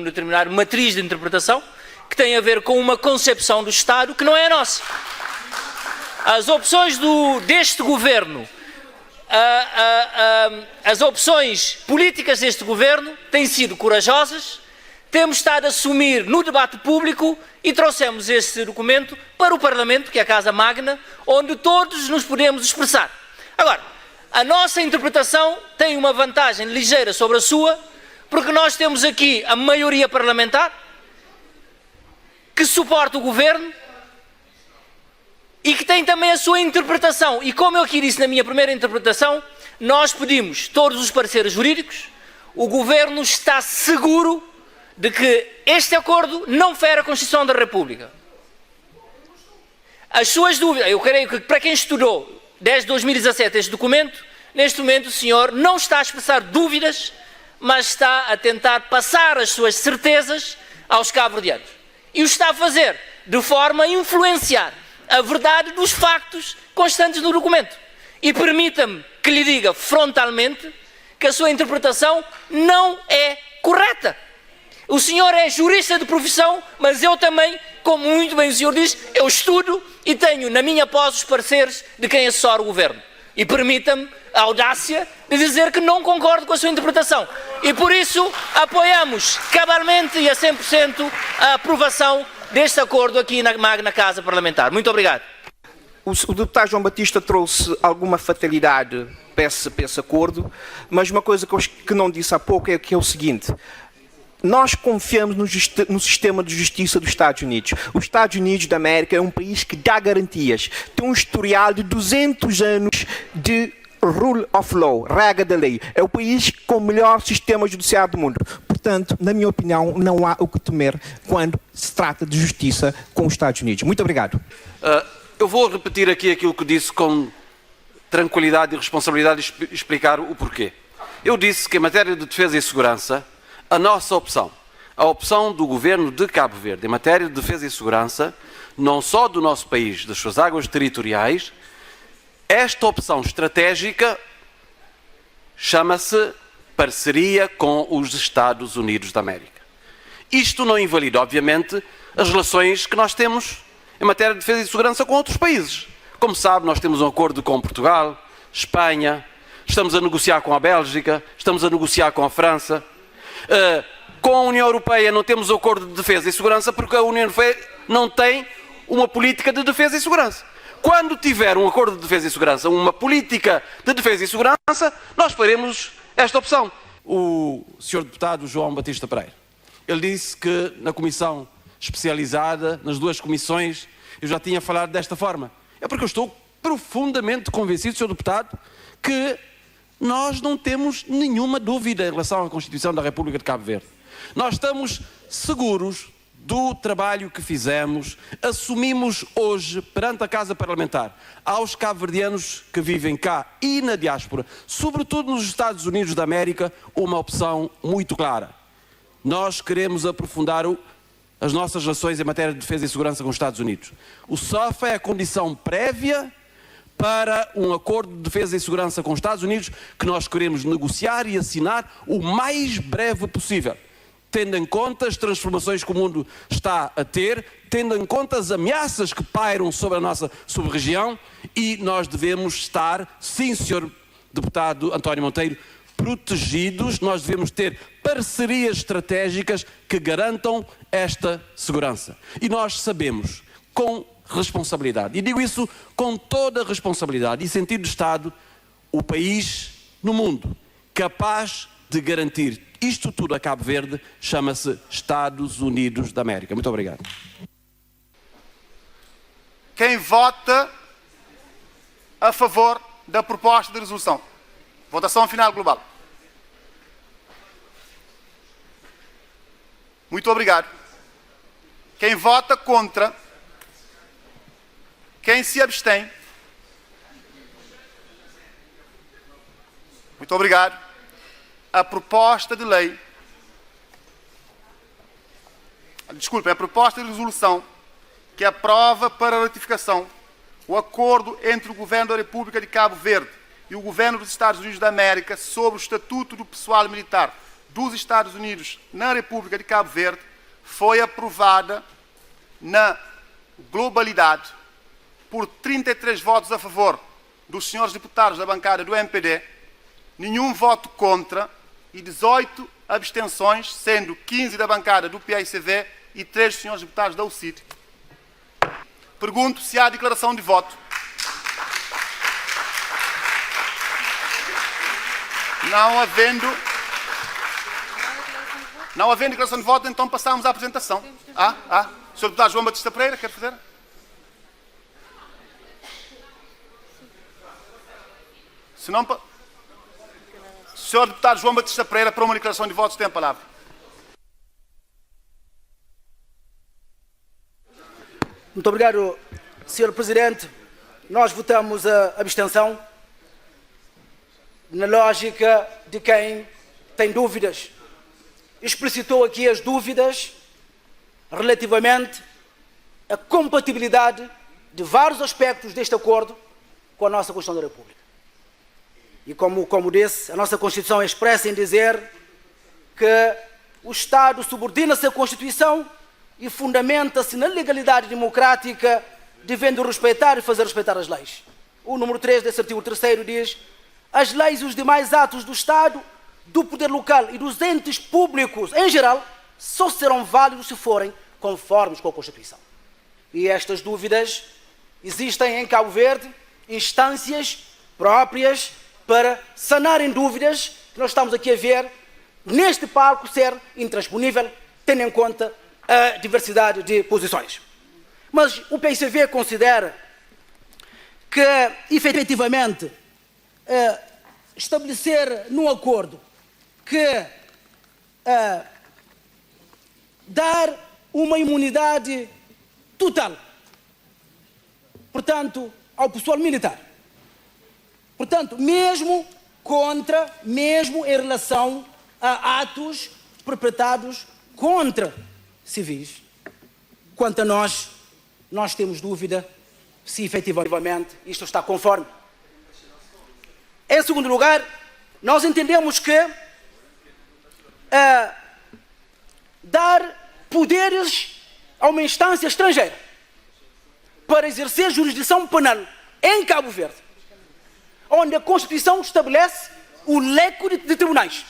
determinada matriz de interpretação que tem a ver com uma concepção do Estado que não é a nossa. As opções deste governo, as opções políticas deste governo têm sido corajosas, temos estado a assumir no debate público e trouxemos este documento para o Parlamento, que é a Casa Magna, onde todos nos podemos expressar. Agora, a nossa interpretação tem uma vantagem ligeira sobre a sua, porque nós temos aqui a maioria parlamentar que suporta o governo e que tem também a sua interpretação. E como eu aqui disse na minha primeira interpretação, nós pedimos todos os pareceres jurídicos, o governo está seguro de que este acordo não fere a Constituição da República. As suas dúvidas, eu creio que para quem estudou desde 2017 este documento, neste momento o senhor não está a expressar dúvidas, mas está a tentar passar as suas certezas aos cabo-verdianos. E o está a fazer de forma a influenciar a verdade dos factos constantes no documento. E permita-me que lhe diga frontalmente que a sua interpretação não é correta. O senhor é jurista de profissão, mas eu também, como muito bem o senhor diz, eu estudo e tenho na minha posse os pareceres de quem assessora o governo. E permita-me a audácia de dizer que não concordo com a sua interpretação. E por isso apoiamos cabalmente e a 100% a aprovação deste acordo aqui na Magna Casa Parlamentar. Muito obrigado. O deputado João Batista trouxe alguma fatalidade para esse acordo, mas uma coisa que não disse há pouco é o seguinte: nós confiamos no sistema de justiça dos Estados Unidos. Os Estados Unidos da América é um país que dá garantias, tem um historial de 200 anos de rule of law, regra da lei. É o país com o melhor sistema judiciário do mundo. Portanto, na minha opinião, não há o que temer quando se trata de justiça com os Estados Unidos. Muito obrigado. Eu vou repetir aqui aquilo que disse com tranquilidade e responsabilidade e explicar o porquê. Eu disse que em matéria de defesa e segurança, a nossa opção, a opção do governo de Cabo Verde em matéria de defesa e segurança, não só do nosso país, das suas águas territoriais, esta opção estratégica chama-se parceria com os Estados Unidos da América. Isto não invalida, obviamente, as relações que nós temos em matéria de defesa e segurança com outros países. Como sabe, nós temos um acordo com Portugal, Espanha, estamos a negociar com a Bélgica, estamos a negociar com a França. Com a União Europeia não temos acordo de defesa e segurança porque a União Europeia não tem uma política de defesa e segurança. Quando tiver um acordo de defesa e segurança, uma política de defesa e segurança, nós faremos esta opção. O Sr. Deputado João Batista Pereira, ele disse que na comissão especializada, nas duas comissões, eu já tinha falado desta forma. É porque eu estou profundamente convencido, Sr. Deputado, que nós não temos nenhuma dúvida em relação à Constituição da República de Cabo Verde. Nós estamos seguros do trabalho que fizemos, assumimos hoje perante a Casa Parlamentar aos cabo-verdianos que vivem cá e na diáspora, sobretudo nos Estados Unidos da América, uma opção muito clara. Nós queremos aprofundar as nossas relações em matéria de defesa e segurança com os Estados Unidos. O SOFA é a condição prévia para um acordo de defesa e segurança com os Estados Unidos que nós queremos negociar e assinar o mais breve possível, tendo em conta as transformações que o mundo está a ter, tendo em conta as ameaças que pairam sobre a nossa sub-região, e nós devemos estar, sim, Sr. Deputado António Monteiro, protegidos, nós devemos ter parcerias estratégicas que garantam esta segurança. E nós sabemos, com responsabilidade, e digo isso com toda a responsabilidade e sentido de Estado, o país no mundo capaz de garantir isto tudo a Cabo Verde chama-se Estados Unidos da América. Muito obrigado. Quem vota a favor da proposta de resolução? Votação final global. Muito obrigado. Quem vota contra? Quem se abstém? Muito obrigado. A proposta de lei, a proposta de resolução que aprova para ratificação o acordo entre o Governo da República de Cabo Verde e o Governo dos Estados Unidos da América sobre o Estatuto do Pessoal Militar dos Estados Unidos na República de Cabo Verde foi aprovada na globalidade por 33 votos a favor dos senhores deputados da bancada do MPD, nenhum voto contra e 18 abstenções, sendo 15 da bancada do PAICV e 3 senhores deputados da UCID. Pergunto se há declaração de voto. Não havendo declaração de voto, então passamos à apresentação. Sr. Deputado João Batista Pereira, quer fazer? Se não... Sr. Deputado João Batista Pereira, para uma declaração de votos, tem a palavra. Muito obrigado, Sr. Presidente. Nós votamos a abstenção na lógica de quem tem dúvidas. Explicitou aqui as dúvidas relativamente à compatibilidade de vários aspectos deste acordo com a nossa Constituição da República. E como disse, a nossa Constituição é expressa em dizer que o Estado subordina-se à Constituição e fundamenta-se na legalidade democrática, devendo respeitar e fazer respeitar as leis. O número 3 desse artigo 3º diz: as leis e os demais atos do Estado, do poder local e dos entes públicos em geral só serão válidos se forem conformes com a Constituição. E estas dúvidas existem em Cabo Verde, instâncias próprias para sanarem dúvidas que nós estamos aqui a ver neste palco ser intransponível, tendo em conta a diversidade de posições. Mas o PICV considera que, efetivamente, estabelecer num acordo que dar uma imunidade total, portanto, ao pessoal militar, portanto, mesmo em relação a atos perpetrados contra civis. Quanto a nós temos dúvida se efetivamente isto está conforme. Em segundo lugar, nós entendemos que dar poderes a uma instância estrangeira para exercer jurisdição penal em Cabo Verde, onde a Constituição estabelece o leque de tribunais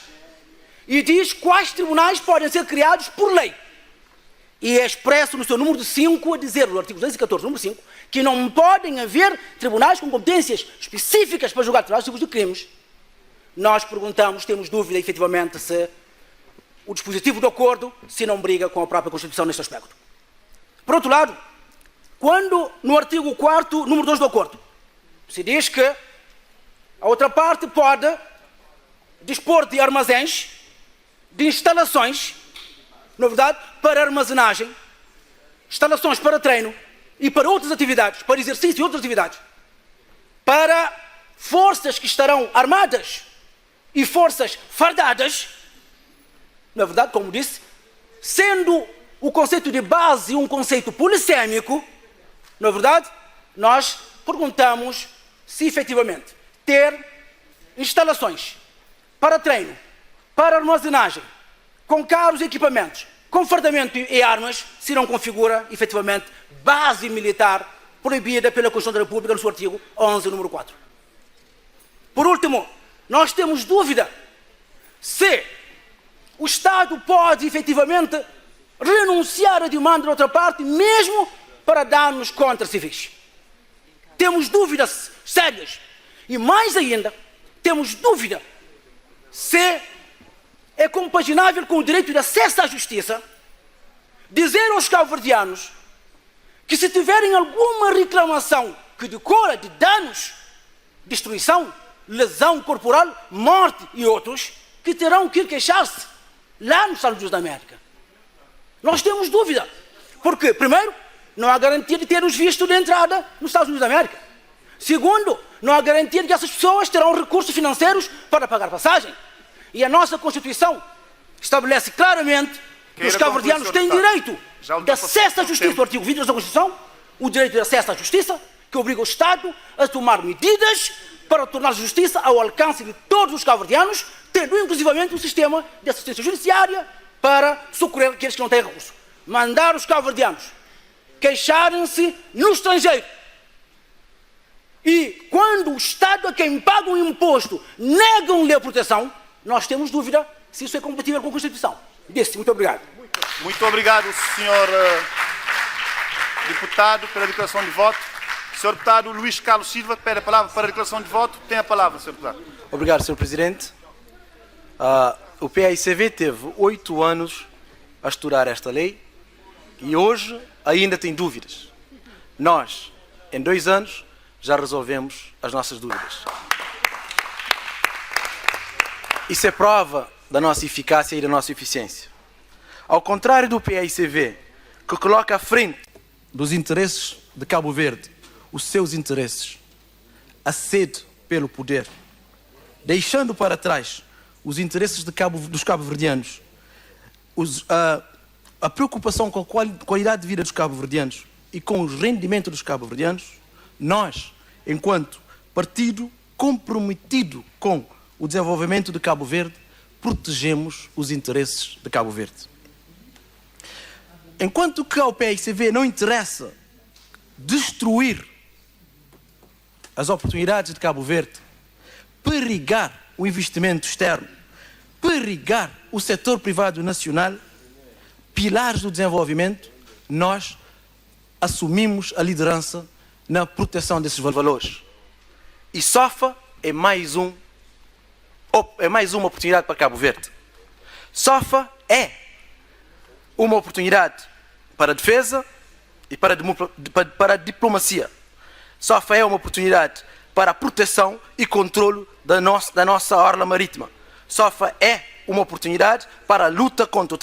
e diz quais tribunais podem ser criados por lei. E é expresso no seu número 5 a dizer, no artigo 214, número 5, que não podem haver tribunais com competências específicas para julgar determinados tipos de crimes. Nós perguntamos, temos dúvida efetivamente se o dispositivo do acordo se não briga com a própria Constituição neste aspecto. Por outro lado, quando no artigo 4º, número 2 do acordo, se diz que a outra parte pode dispor de armazéns, de instalações, na verdade, para armazenagem, instalações para treino e para outras atividades, para exercício e outras atividades, para forças que estarão armadas e forças fardadas, na verdade, como disse, sendo o conceito de base um conceito polissêmico, na verdade, nós perguntamos se efetivamente ter instalações para treino, para armazenagem, com carros e equipamentos, com fardamento e armas, se não configura efetivamente base militar proibida pela Constituição da República no seu artigo 11, número 4. Por último, nós temos dúvida se o Estado pode efetivamente renunciar à demanda da outra parte, mesmo para danos contra civis. Temos dúvidas sérias. E mais ainda, temos dúvida se é compaginável com o direito de acesso à justiça dizer aos cabo-verdianos que, se tiverem alguma reclamação que decorra de danos, destruição, lesão corporal, morte e outros, que terão que ir queixar-se lá nos Estados Unidos da América. Nós temos dúvida, porque, primeiro, não há garantia de termos visto de entrada nos Estados Unidos da América. Segundo, não há garantia de que essas pessoas terão recursos financeiros para pagar passagem. E a nossa Constituição estabelece claramente que os cabo-verdianos têm direito de acesso à justiça. O artigo 20 da Constituição, o direito de acesso à justiça, que obriga o Estado a tomar medidas para tornar a justiça ao alcance de todos os cabo-verdianos, tendo inclusivamente um sistema de assistência judiciária para socorrer aqueles que não têm recurso. Mandar os cabo-verdianos queixarem-se no estrangeiro. E quando o Estado a quem paga um imposto negam-lhe a proteção, nós temos dúvida se isso é compatível com a Constituição. Disse, muito obrigado. Muito obrigado, senhor deputado, pela declaração de voto. Senhor deputado Luís Carlos Silva pede a palavra para a declaração de voto. Tem a palavra, senhor deputado. Obrigado, senhor presidente. O PAICV teve 8 anos a estudar esta lei e hoje ainda tem dúvidas. Nós, em 2 anos, já resolvemos as nossas dúvidas. Isso é prova da nossa eficácia e da nossa eficiência. Ao contrário do PAICV, que coloca à frente dos interesses de Cabo Verde os seus interesses, a sede pelo poder, deixando para trás os interesses dos cabo-verdianos, a preocupação com a qualidade de vida dos cabo-verdianos e com o rendimento dos cabo-verdianos, nós, enquanto partido comprometido com o desenvolvimento de Cabo Verde, protegemos os interesses de Cabo Verde. Enquanto que ao PICV não interessa destruir as oportunidades de Cabo Verde, perigar o investimento externo, perigar o setor privado nacional, pilares do desenvolvimento, nós assumimos a liderança na proteção desses valores. E SOFA é mais uma oportunidade para Cabo Verde. SOFA é uma oportunidade para a defesa e para a diplomacia. SOFA é uma oportunidade para a proteção e controlo da nossa orla marítima. SOFA é uma oportunidade para a luta contra o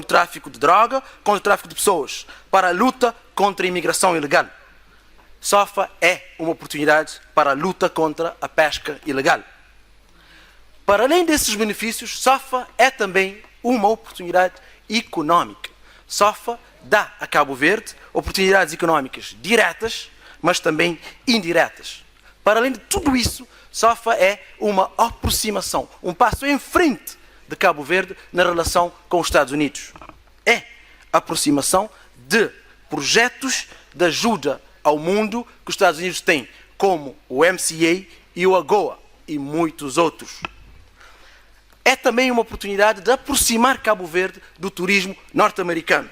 tráfico de droga, contra o tráfico de pessoas, para a luta contra a imigração ilegal. SOFA é uma oportunidade para a luta contra a pesca ilegal. Para além desses benefícios, SOFA é também uma oportunidade económica. SOFA dá a Cabo Verde oportunidades económicas diretas, mas também indiretas. Para além de tudo isso, SOFA é uma aproximação, um passo em frente de Cabo Verde na relação com os Estados Unidos. É a aproximação de projetos de ajuda ao mundo que os Estados Unidos têm, como o MCA e o AGOA e muitos outros. É também uma oportunidade de aproximar Cabo Verde do turismo norte-americano.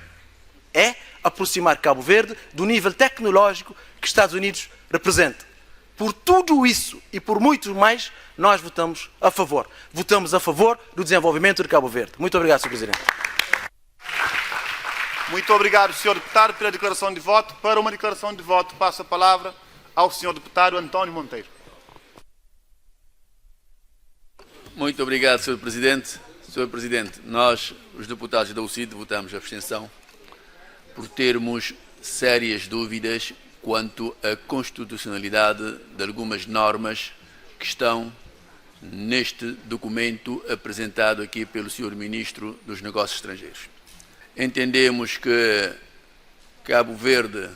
É aproximar Cabo Verde do nível tecnológico que os Estados Unidos representam. Por tudo isso e por muito mais, nós votamos a favor. Votamos a favor do desenvolvimento de Cabo Verde. Muito obrigado, Sr. Presidente. Muito obrigado, Sr. Deputado, pela declaração de voto. Para uma declaração de voto, passo a palavra ao Sr. Deputado António Monteiro. Muito obrigado, Sr. Presidente. Sr. Presidente, nós, os deputados da UCID, votamos a abstenção por termos sérias dúvidas quanto à constitucionalidade de algumas normas que estão neste documento apresentado aqui pelo Sr. Ministro dos Negócios Estrangeiros. Entendemos que Cabo Verde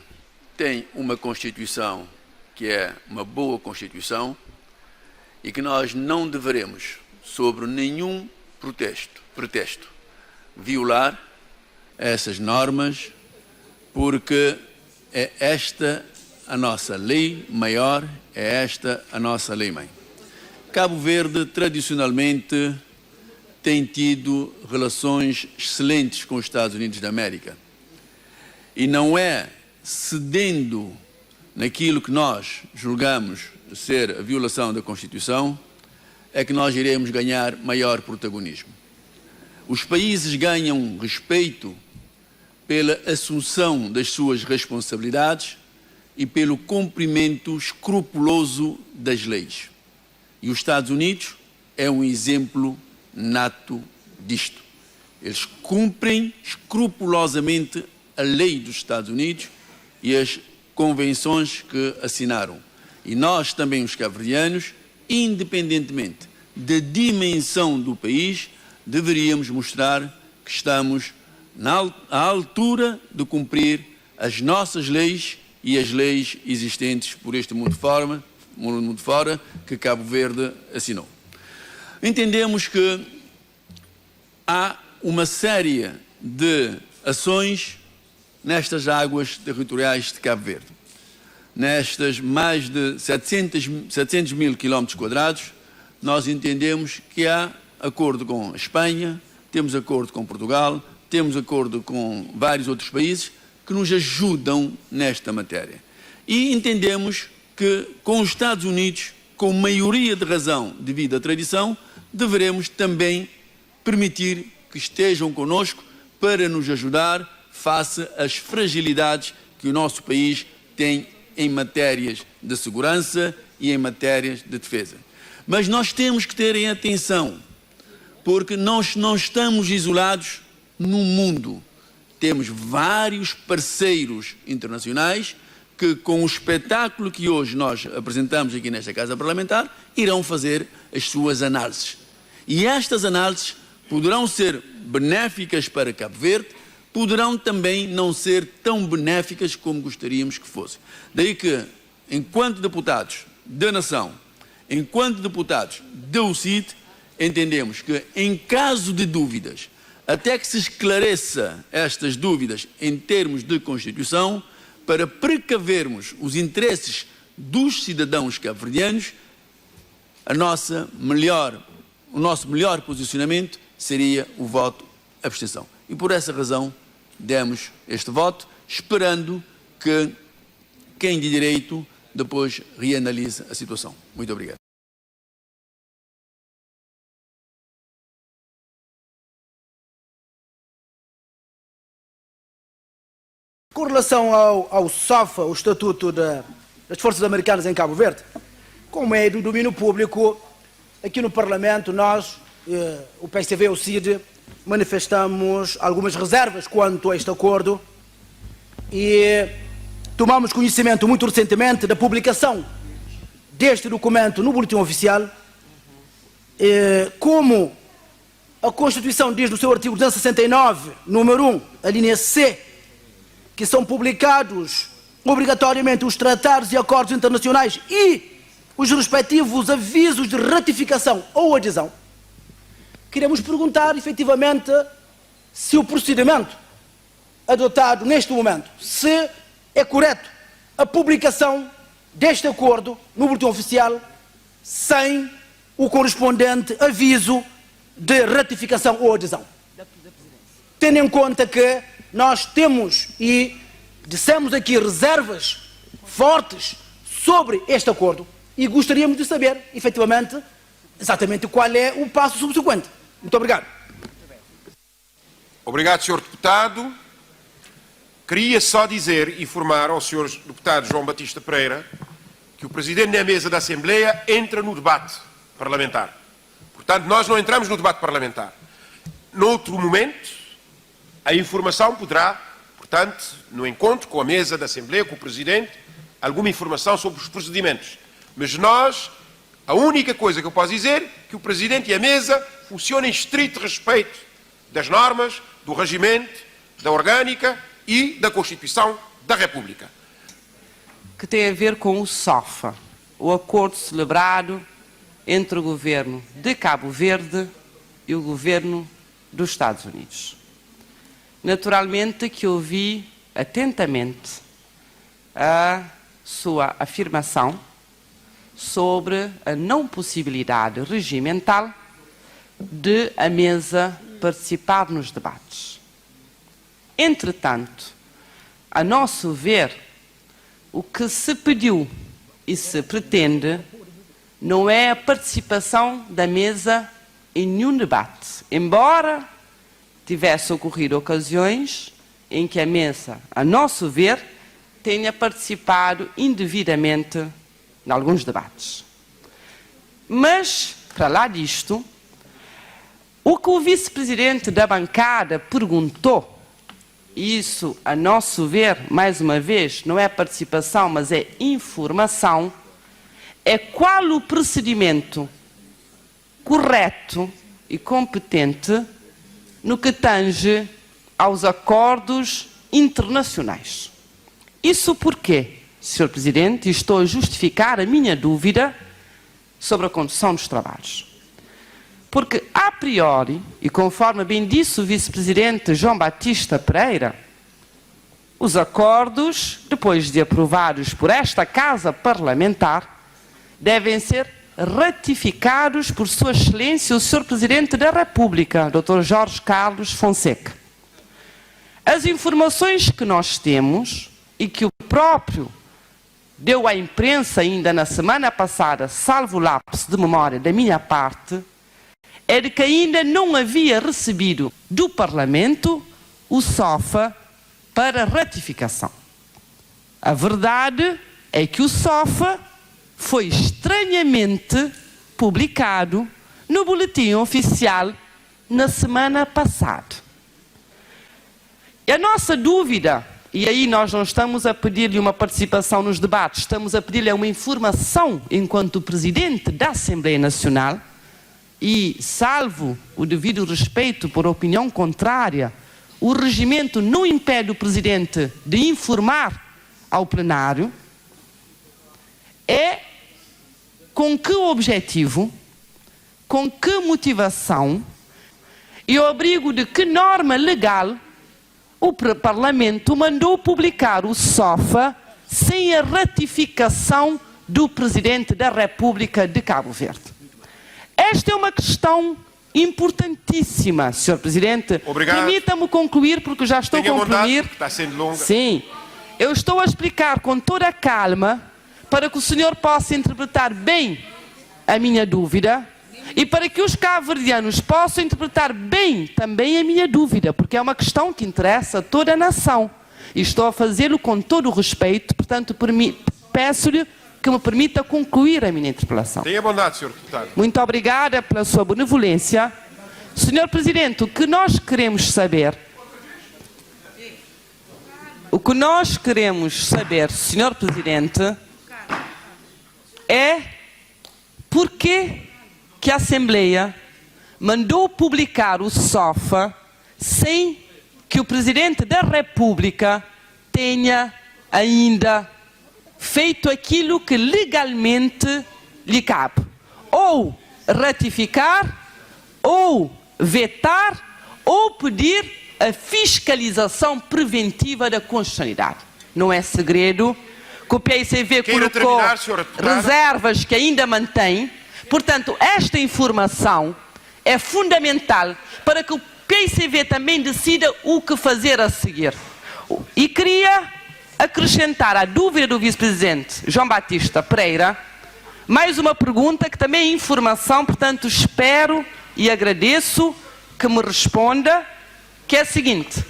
tem uma Constituição que é uma boa Constituição e que nós não deveremos, sobre nenhum pretexto, violar essas normas, porque é esta a nossa lei maior, é esta a nossa lei mãe. Cabo Verde, tradicionalmente, tem tido relações excelentes com os Estados Unidos da América. E não é cedendo naquilo que nós julgamos ser a violação da Constituição é que nós iremos ganhar maior protagonismo. Os países ganham respeito pela assunção das suas responsabilidades e pelo cumprimento escrupuloso das leis. E os Estados Unidos é um exemplo nato disto. Eles cumprem escrupulosamente a lei dos Estados Unidos e as convenções que assinaram. E nós também, os cabo-verdianos, independentemente da dimensão do país, deveríamos mostrar que estamos à altura de cumprir as nossas leis e as leis existentes por este mundo fora que Cabo Verde assinou. Entendemos que há uma série de ações nestas águas territoriais de Cabo Verde. Nestas mais de 700 mil quilómetros quadrados, nós entendemos que há acordo com a Espanha, temos acordo com Portugal, temos acordo com vários outros países que nos ajudam nesta matéria. E entendemos que com os Estados Unidos, com maioria de razão devido à tradição, deveremos também permitir que estejam connosco para nos ajudar face às fragilidades que o nosso país tem em matérias de segurança e em matérias de defesa. Mas nós temos que ter em atenção, porque nós não estamos isolados no mundo. Temos vários parceiros internacionais que, com o espetáculo que hoje nós apresentamos aqui nesta Casa Parlamentar, irão fazer as suas análises. E estas análises poderão ser benéficas para Cabo Verde, poderão também não ser tão benéficas como gostaríamos que fossem. Daí que, enquanto deputados da nação, enquanto deputados da UCIT, entendemos que, em caso de dúvidas, até que se esclareça estas dúvidas em termos de Constituição, para precavermos os interesses dos cidadãos cabo-verdianos, o nosso melhor posicionamento seria o voto abstenção. E por essa razão demos este voto, esperando que quem de direito depois reanalise a situação. Muito obrigado. Com relação ao SOFA, o Estatuto das Forças Americanas em Cabo Verde, como é do domínio público, aqui no Parlamento nós, o PSTV e o CID, manifestamos algumas reservas quanto a este acordo e tomamos conhecimento muito recentemente da publicação deste documento no Boletim Oficial, como a Constituição diz no seu artigo 269, número 1, a linha C, que são publicados obrigatoriamente os tratados e acordos internacionais e os respectivos avisos de ratificação ou adesão. Queremos perguntar, efetivamente, se o procedimento adotado neste momento, se é correto a publicação deste acordo no Boletim Oficial sem o correspondente aviso de ratificação ou adesão. Tendo em conta que nós temos e dissemos aqui reservas fortes sobre este acordo e gostaríamos de saber, efetivamente, exatamente qual é o passo subsequente. Muito obrigado. Obrigado, Sr. Deputado. Queria só dizer e informar ao Sr. Deputado João Batista Pereira que o Presidente da Mesa da Assembleia entra no debate parlamentar. Portanto, nós não entramos no debate parlamentar. Noutro momento, a informação poderá, portanto, no encontro com a mesa da Assembleia, com o Presidente, alguma informação sobre os procedimentos. Mas nós, a única coisa que eu posso dizer é que o Presidente e a mesa funcionam em estrito respeito das normas, do regimento, da orgânica e da Constituição da República. Que tem a ver com o SOFA, o acordo celebrado entre o governo de Cabo Verde e o governo dos Estados Unidos. Naturalmente que ouvi atentamente a sua afirmação sobre a não possibilidade regimental de a mesa participar nos debates. Entretanto, a nosso ver, o que se pediu e se pretende não é a participação da mesa em nenhum debate, embora tivesse ocorrido ocasiões em que a mesa, a nosso ver, tenha participado indevidamente em alguns debates. Mas, para lá disto, o que o vice-presidente da bancada perguntou, e isso, a nosso ver, mais uma vez, não é participação, mas é informação, é qual o procedimento correto e competente no que tange aos acordos internacionais. Isso porque, Sr. Presidente, estou a justificar a minha dúvida sobre a condução dos trabalhos. Porque, a priori, e conforme bem disse o Vice-Presidente João Batista Pereira, os acordos, depois de aprovados por esta Casa Parlamentar, devem ser ratificados por Sua Excelência o Sr. Presidente da República, Dr. Jorge Carlos Fonseca. As informações que nós temos e que o próprio deu à imprensa ainda na semana passada, salvo lapso de memória da minha parte, é de que ainda não havia recebido do Parlamento o SOFA para ratificação. A verdade é que o SOFA foi estranhamente publicado no Boletim Oficial na semana passada. E a nossa dúvida, e aí nós não estamos a pedir-lhe uma participação nos debates, estamos a pedir-lhe uma informação enquanto Presidente da Assembleia Nacional, e salvo o devido respeito por opinião contrária, o regimento não impede o Presidente de informar ao plenário, é com que objetivo, com que motivação e ao abrigo de que norma legal o Parlamento mandou publicar o SOFA sem a ratificação do Presidente da República de Cabo Verde. Esta é uma questão importantíssima, Sr. Presidente. Obrigado. Permita-me concluir, porque já estou a concluir. Vontade, está sendo longa. Sim. Eu estou a explicar com toda a calma para que o senhor possa interpretar bem a minha dúvida e para que os cabo-verdianos possam interpretar bem também a minha dúvida, porque é uma questão que interessa a toda a nação. E estou a fazê-lo com todo o respeito, portanto, peço-lhe que me permita concluir a minha interpelação. Tenha bondade, Sr. Deputado. Muito obrigada pela sua benevolência. Sr. Presidente, o que nós queremos saber, Sr. Presidente, é por que a Assembleia mandou publicar o SOFA sem que o Presidente da República tenha ainda feito aquilo que legalmente lhe cabe, ou ratificar, ou vetar, ou pedir a fiscalização preventiva da constitucionalidade. Não é segredo que o PICV colocou reservas que ainda mantém. Portanto, esta informação é fundamental para que o PICV também decida o que fazer a seguir. E queria acrescentar à dúvida do Vice-Presidente João Batista Pereira mais uma pergunta que também é informação, portanto espero e agradeço que me responda, que é a seguinte: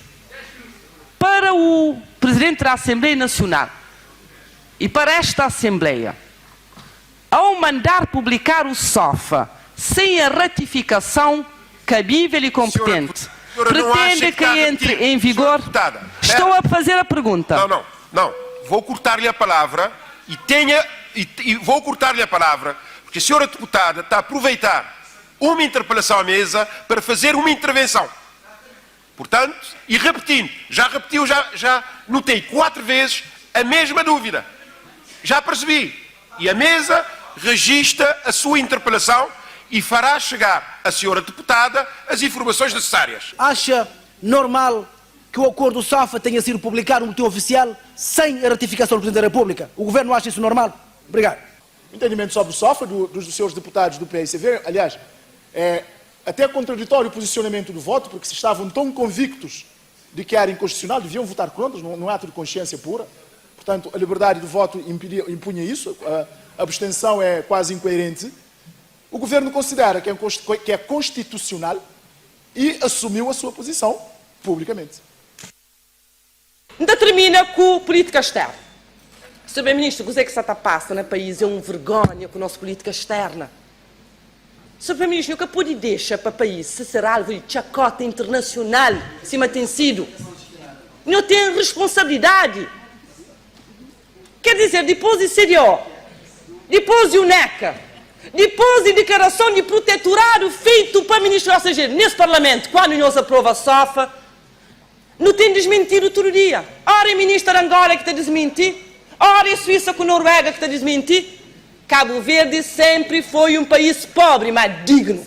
para o Presidente da Assembleia Nacional e para esta Assembleia, ao mandar publicar o SOFA sem a ratificação cabível e competente, pretende que entre em vigor? Estou a fazer a pergunta. Não. Vou cortar-lhe a palavra e vou cortar-lhe a palavra porque a senhora deputada está a aproveitar uma interpelação à mesa para fazer uma intervenção. Portanto, e repetindo, já repetiu, já notei 4 vezes a mesma dúvida. Já percebi. E a mesa registra a sua interpelação e fará chegar à senhora deputada as informações necessárias. Acha normal que o acordo SOFA tenha sido publicado no boletim oficial sem a ratificação do Presidente da República? O Governo acha isso normal? Obrigado. O entendimento sobre o SOFA dos senhores deputados do PICV, aliás, é até contraditório o posicionamento do voto, porque se estavam tão convictos de que era inconstitucional, deviam votar contra, num ato de consciência pura. Portanto, a liberdade do voto impunha isso, a abstenção é quase incoerente. O Governo considera que é constitucional e assumiu a sua posição publicamente. Determina com política externa. Sr. Primeiro-Ministro, o que é que se passa no país é uma vergonha com a nossa política externa. Sr. Primeiro-Ministro, o que pode deixar para o país se será alvo de chacota internacional, se tem sido? Não tem responsabilidade. Quer dizer, depois de CDO, depois de UNECA, depois de declaração de protetorado feito para o Ministro da Estrangeira nesse Parlamento, quando nós aprova a SOFA, não tem desmentido todo dia. Ora é Ministro da Angola que está a desmentir, ora é Suíça com Noruega que está a desmentir. Cabo Verde sempre foi um país pobre, mas digno.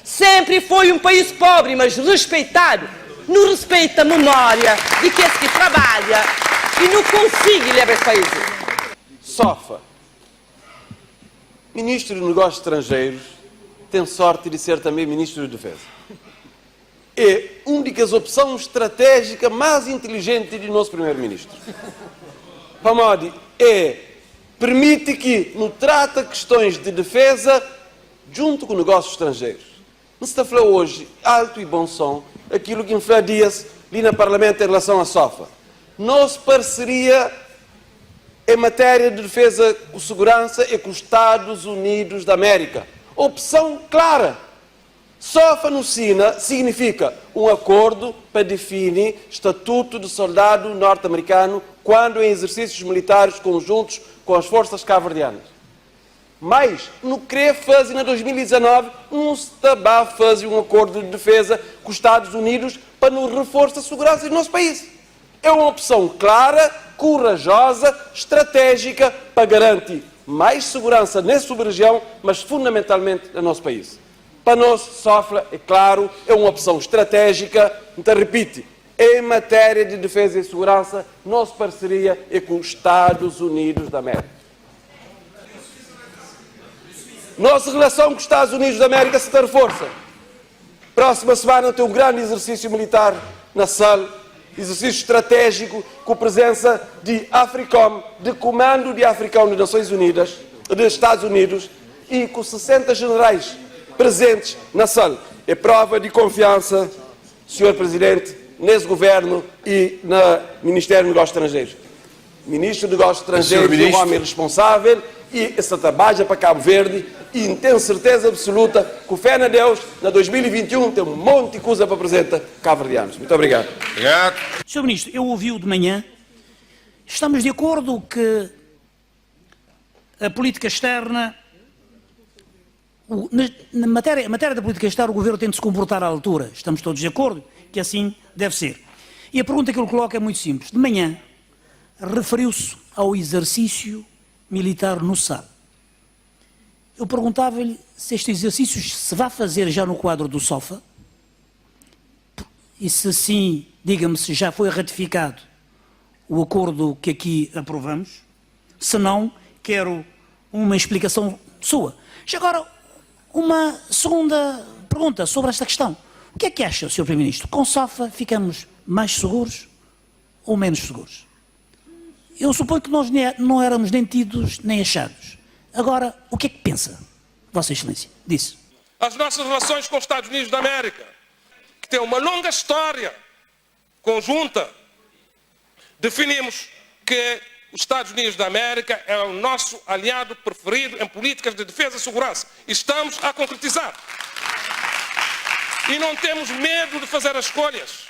Sempre foi um país pobre, mas respeitado. Não respeita a memória de quem que trabalha e não consegue levar esse país. SOFA. Ministro dos Negócios Estrangeiros tem sorte de ser também Ministro da Defesa. É uma das opções estratégicas mais inteligentes do nosso Primeiro-Ministro. Pamodi, permite que não trata questões de defesa junto com negócios estrangeiros. Não se está falando hoje, alto e bom som, aquilo que em dias ali no Parlamento em relação à SOFA. Nossa parceria em matéria de defesa e segurança é com os Estados Unidos da América. Opção clara. SOFA no SINA significa um acordo para definir estatuto de soldado norte-americano quando em exercícios militares conjuntos com as forças cabo-verdianas. Mas, no que fazer em 2019, não se está a fazer um acordo de defesa com os Estados Unidos para nos reforçar a segurança do nosso país. É uma opção clara, corajosa, estratégica para garantir mais segurança nessa sub-região, mas fundamentalmente no nosso país. Para nós, SOFLA, é claro, é uma opção estratégica. Então, repito, em matéria de defesa e segurança, nossa parceria é com os Estados Unidos da América. Nossa relação com os Estados Unidos da América se reforça. Próxima semana tem um grande exercício militar na SAL, exercício estratégico com presença de AFRICOM, de Comando de AFRICOM das Nações Unidas, dos Estados Unidos, e com 60 generais presentes na SAL. É prova de confiança, Sr. Presidente, nesse governo e no Ministério dos Negócios Estrangeiros. Ministro dos Negócios Estrangeiros é um homem responsável e se trabalha para Cabo Verde e tenho certeza absoluta que o fé na Deus, na 2021, tem um monte de coisa para apresentar cabo-verdianos. Muito obrigado. Obrigado. Sr. Ministro, eu ouvi-o de manhã. Estamos de acordo que a política externa, na matéria da política externa, o Governo tem de se comportar à altura. Estamos todos de acordo que assim deve ser. E a pergunta que ele coloca é muito simples. De manhã, referiu-se ao exercício militar no SAL. Eu perguntava-lhe se este exercício se vai fazer já no quadro do SOFA e se sim, diga-me se já foi ratificado o acordo que aqui aprovamos. Se não, quero uma explicação sua. Já agora, uma segunda pergunta sobre esta questão. O que é que acha, Sr. Primeiro-Ministro? Com SOFA ficamos mais seguros ou menos seguros? Eu suponho que nós não éramos nem tidos nem achados. Agora, o que é que pensa, Vossa Excelência, disso? As nossas relações com os Estados Unidos da América, que têm uma longa história conjunta, definimos que os Estados Unidos da América é o nosso aliado preferido em políticas de defesa e segurança. Estamos a concretizar. E não temos medo de fazer as escolhas.